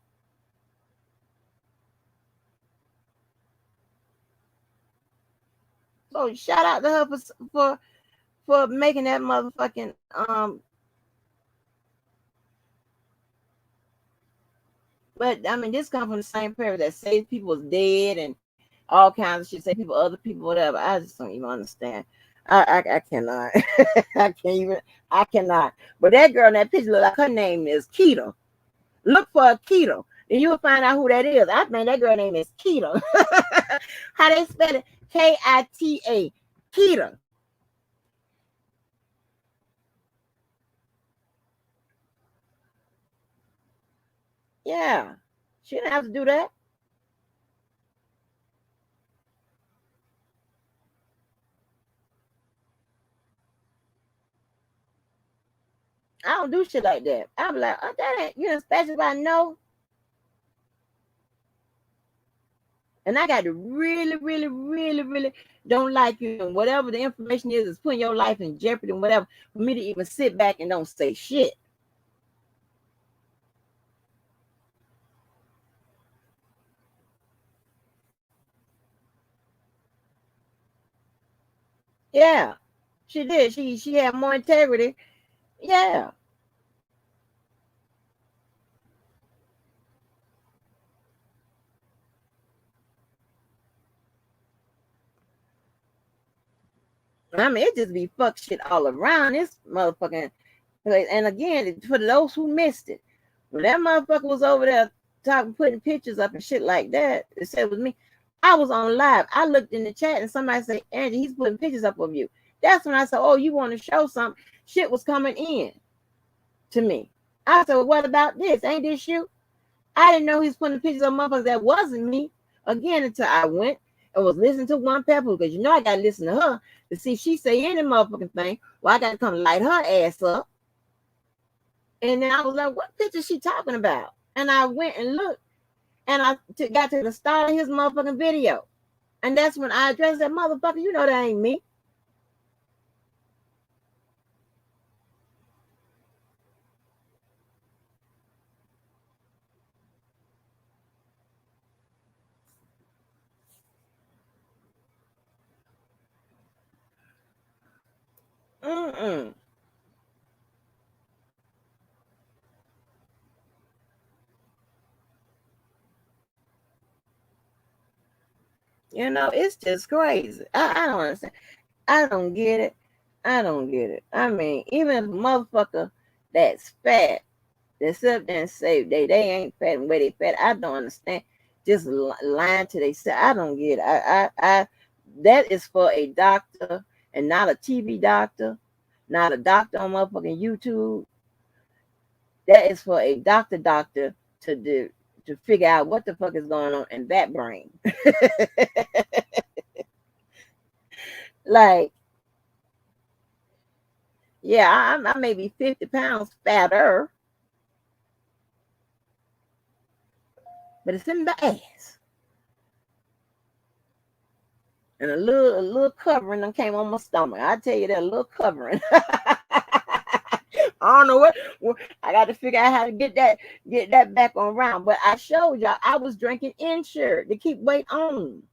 B: So shout out to her for making that motherfucking but I mean, this comes from the same prayer that says people's dead and all kinds of shit, say people, other people, whatever. I just don't even understand. I cannot. I cannot. But that girl in that picture look like her name is Keto. Look for a Keto, and you'll find out who that is. I think that girl name is Keto. How they spell it? Kita. Keita. Yeah. She didn't have to do that. I don't do shit like that. I'm like, oh, that ain't, you know, especially if I know. And I got to really, really, really, really don't like you. And whatever the information is putting your life in jeopardy and whatever, for me to even sit back and don't say shit. Yeah, she did. She had more integrity. Yeah. I mean, it just be fuck shit all around this motherfucking place. And again, for those who missed it, when that motherfucker was over there talking, putting pictures up and shit like that, it said it was me. I was on live. I looked in the chat and somebody said, Angie, he's putting pictures up of you. That's when I said, oh, you want to show something? Shit was coming in to me. I said, well, what about this? Ain't this you? I didn't know he was putting pictures of motherfuckers that wasn't me. Again, until I went and was listening to One Pepper, because you know I got to listen to her to see if she say any motherfucking thing. Well, I got to come light her ass up. And then I was like, what picture she talking about? And I went and looked, and I got to the start of his motherfucking video. And that's when I addressed that motherfucker. You know that ain't me. Mm-mm. You know, it's just crazy. I don't understand. I don't get it. I don't get it. I mean, even if a motherfucker that's fat, they sit up there and say they ain't fat and where they fat, I don't understand. Just lying to they say, I don't get it. I that is for a doctor and not a TV doctor, not a doctor on motherfucking YouTube. That is for a doctor to do, to figure out what the fuck is going on in that brain. Like, yeah, I may be 50 pounds fatter, but it's in the ass. And a little covering that came on my stomach. I tell you that, a little covering. I don't know what I got to figure out how to get that back on round. But I showed y'all I was drinking Ensure to keep weight on.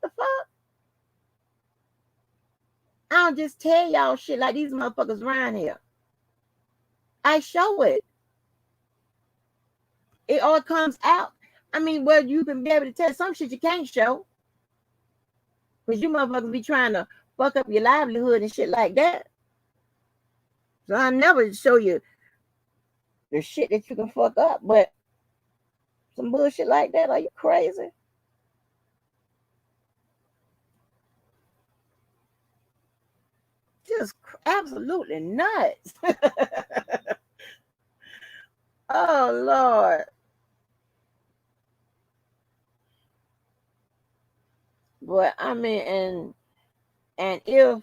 B: The fuck? I don't just tell y'all shit like these motherfuckers around here. I show it. It all comes out. I mean, well, you can be able to tell some shit you can't show. Because you motherfuckers be trying to fuck up your livelihood and shit like that. So I never show you the shit that you can fuck up, but some bullshit like that, are you crazy? Just absolutely nuts. Oh, Lord. But I mean, and if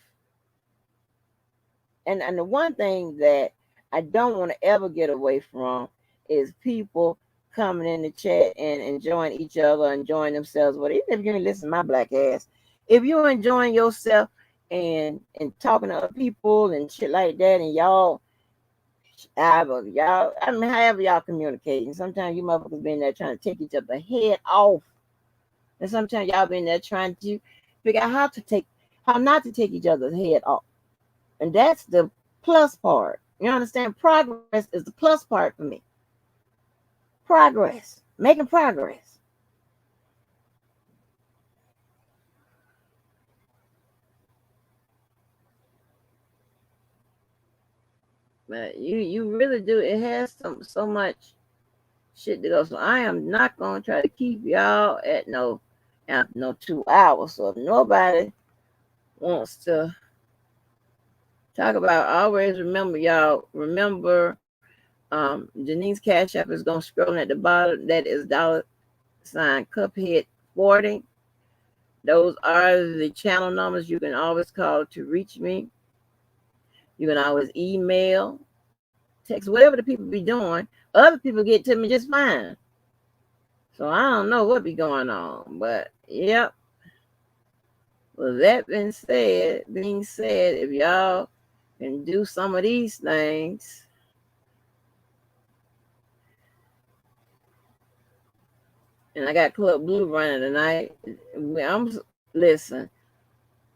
B: and the one thing that I don't want to ever get away from is people coming in the chat and enjoying each other, enjoying themselves. But even if you ain't listening to my black ass, if you're enjoying yourself and talking to other people and shit like that, and y'all, I mean, however y'all communicating, sometimes you motherfuckers been there trying to take each other head off, and sometimes y'all been there trying to figure out how not to take each other's head off. And that's the plus part. You understand? Progress is the plus part for me. Progress. Making progress. But you really do. It has so much shit to go. So I am not gonna try to keep y'all at no 2 hours. So if nobody wants to talk about. Always remember, y'all. Remember, Janine's Cash App is gonna scroll at the bottom. That is $Cuphead40. Those are the channel numbers you can always call to reach me. You can always email, text, whatever the people be doing. Other people get to me just fine. So I don't know what be going on, but yep. Well, that being said, if y'all can do some of these things, and I got Club Blue running tonight. Listen,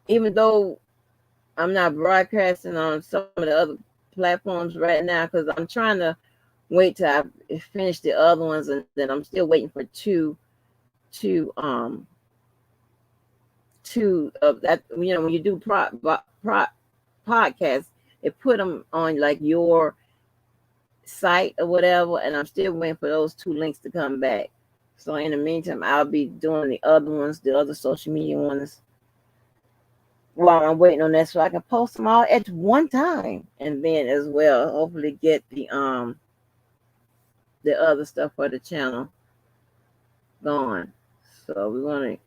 B: even though I'm not broadcasting on some of the other platforms right now, because I'm trying to wait till I finish the other ones, and then I'm still waiting for two of that. You know, when you do podcasts, they put them on like your site or whatever, and I'm still waiting for those 2 links to come back. So in the meantime, I'll be doing the other ones, the other social media ones, while I'm waiting on that, so I can post them all at one time, and then as well, hopefully get the other stuff for the channel going. So we want to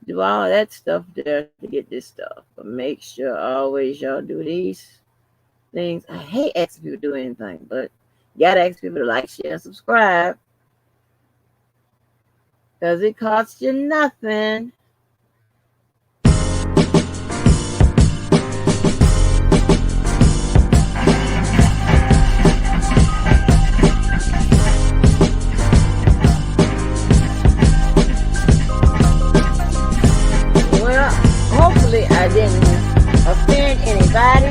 B: do all of that stuff there to get this stuff, but make sure always y'all do these things. I hate asking people to do anything, but you gotta ask people to like, share, and subscribe, because it costs you nothing. Well, hopefully I didn't offend anybody.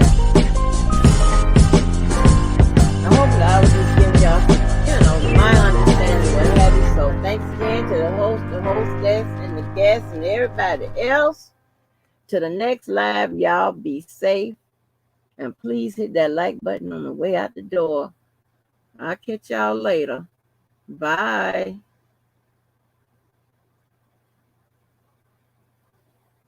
B: Hopefully I was just giving y'all, my understanding, what have you. So thanks again to the host, the hostess, and the guests, and everybody else. To the next live, y'all be safe. And please hit that like button on the way out the door. I'll catch y'all later. Bye.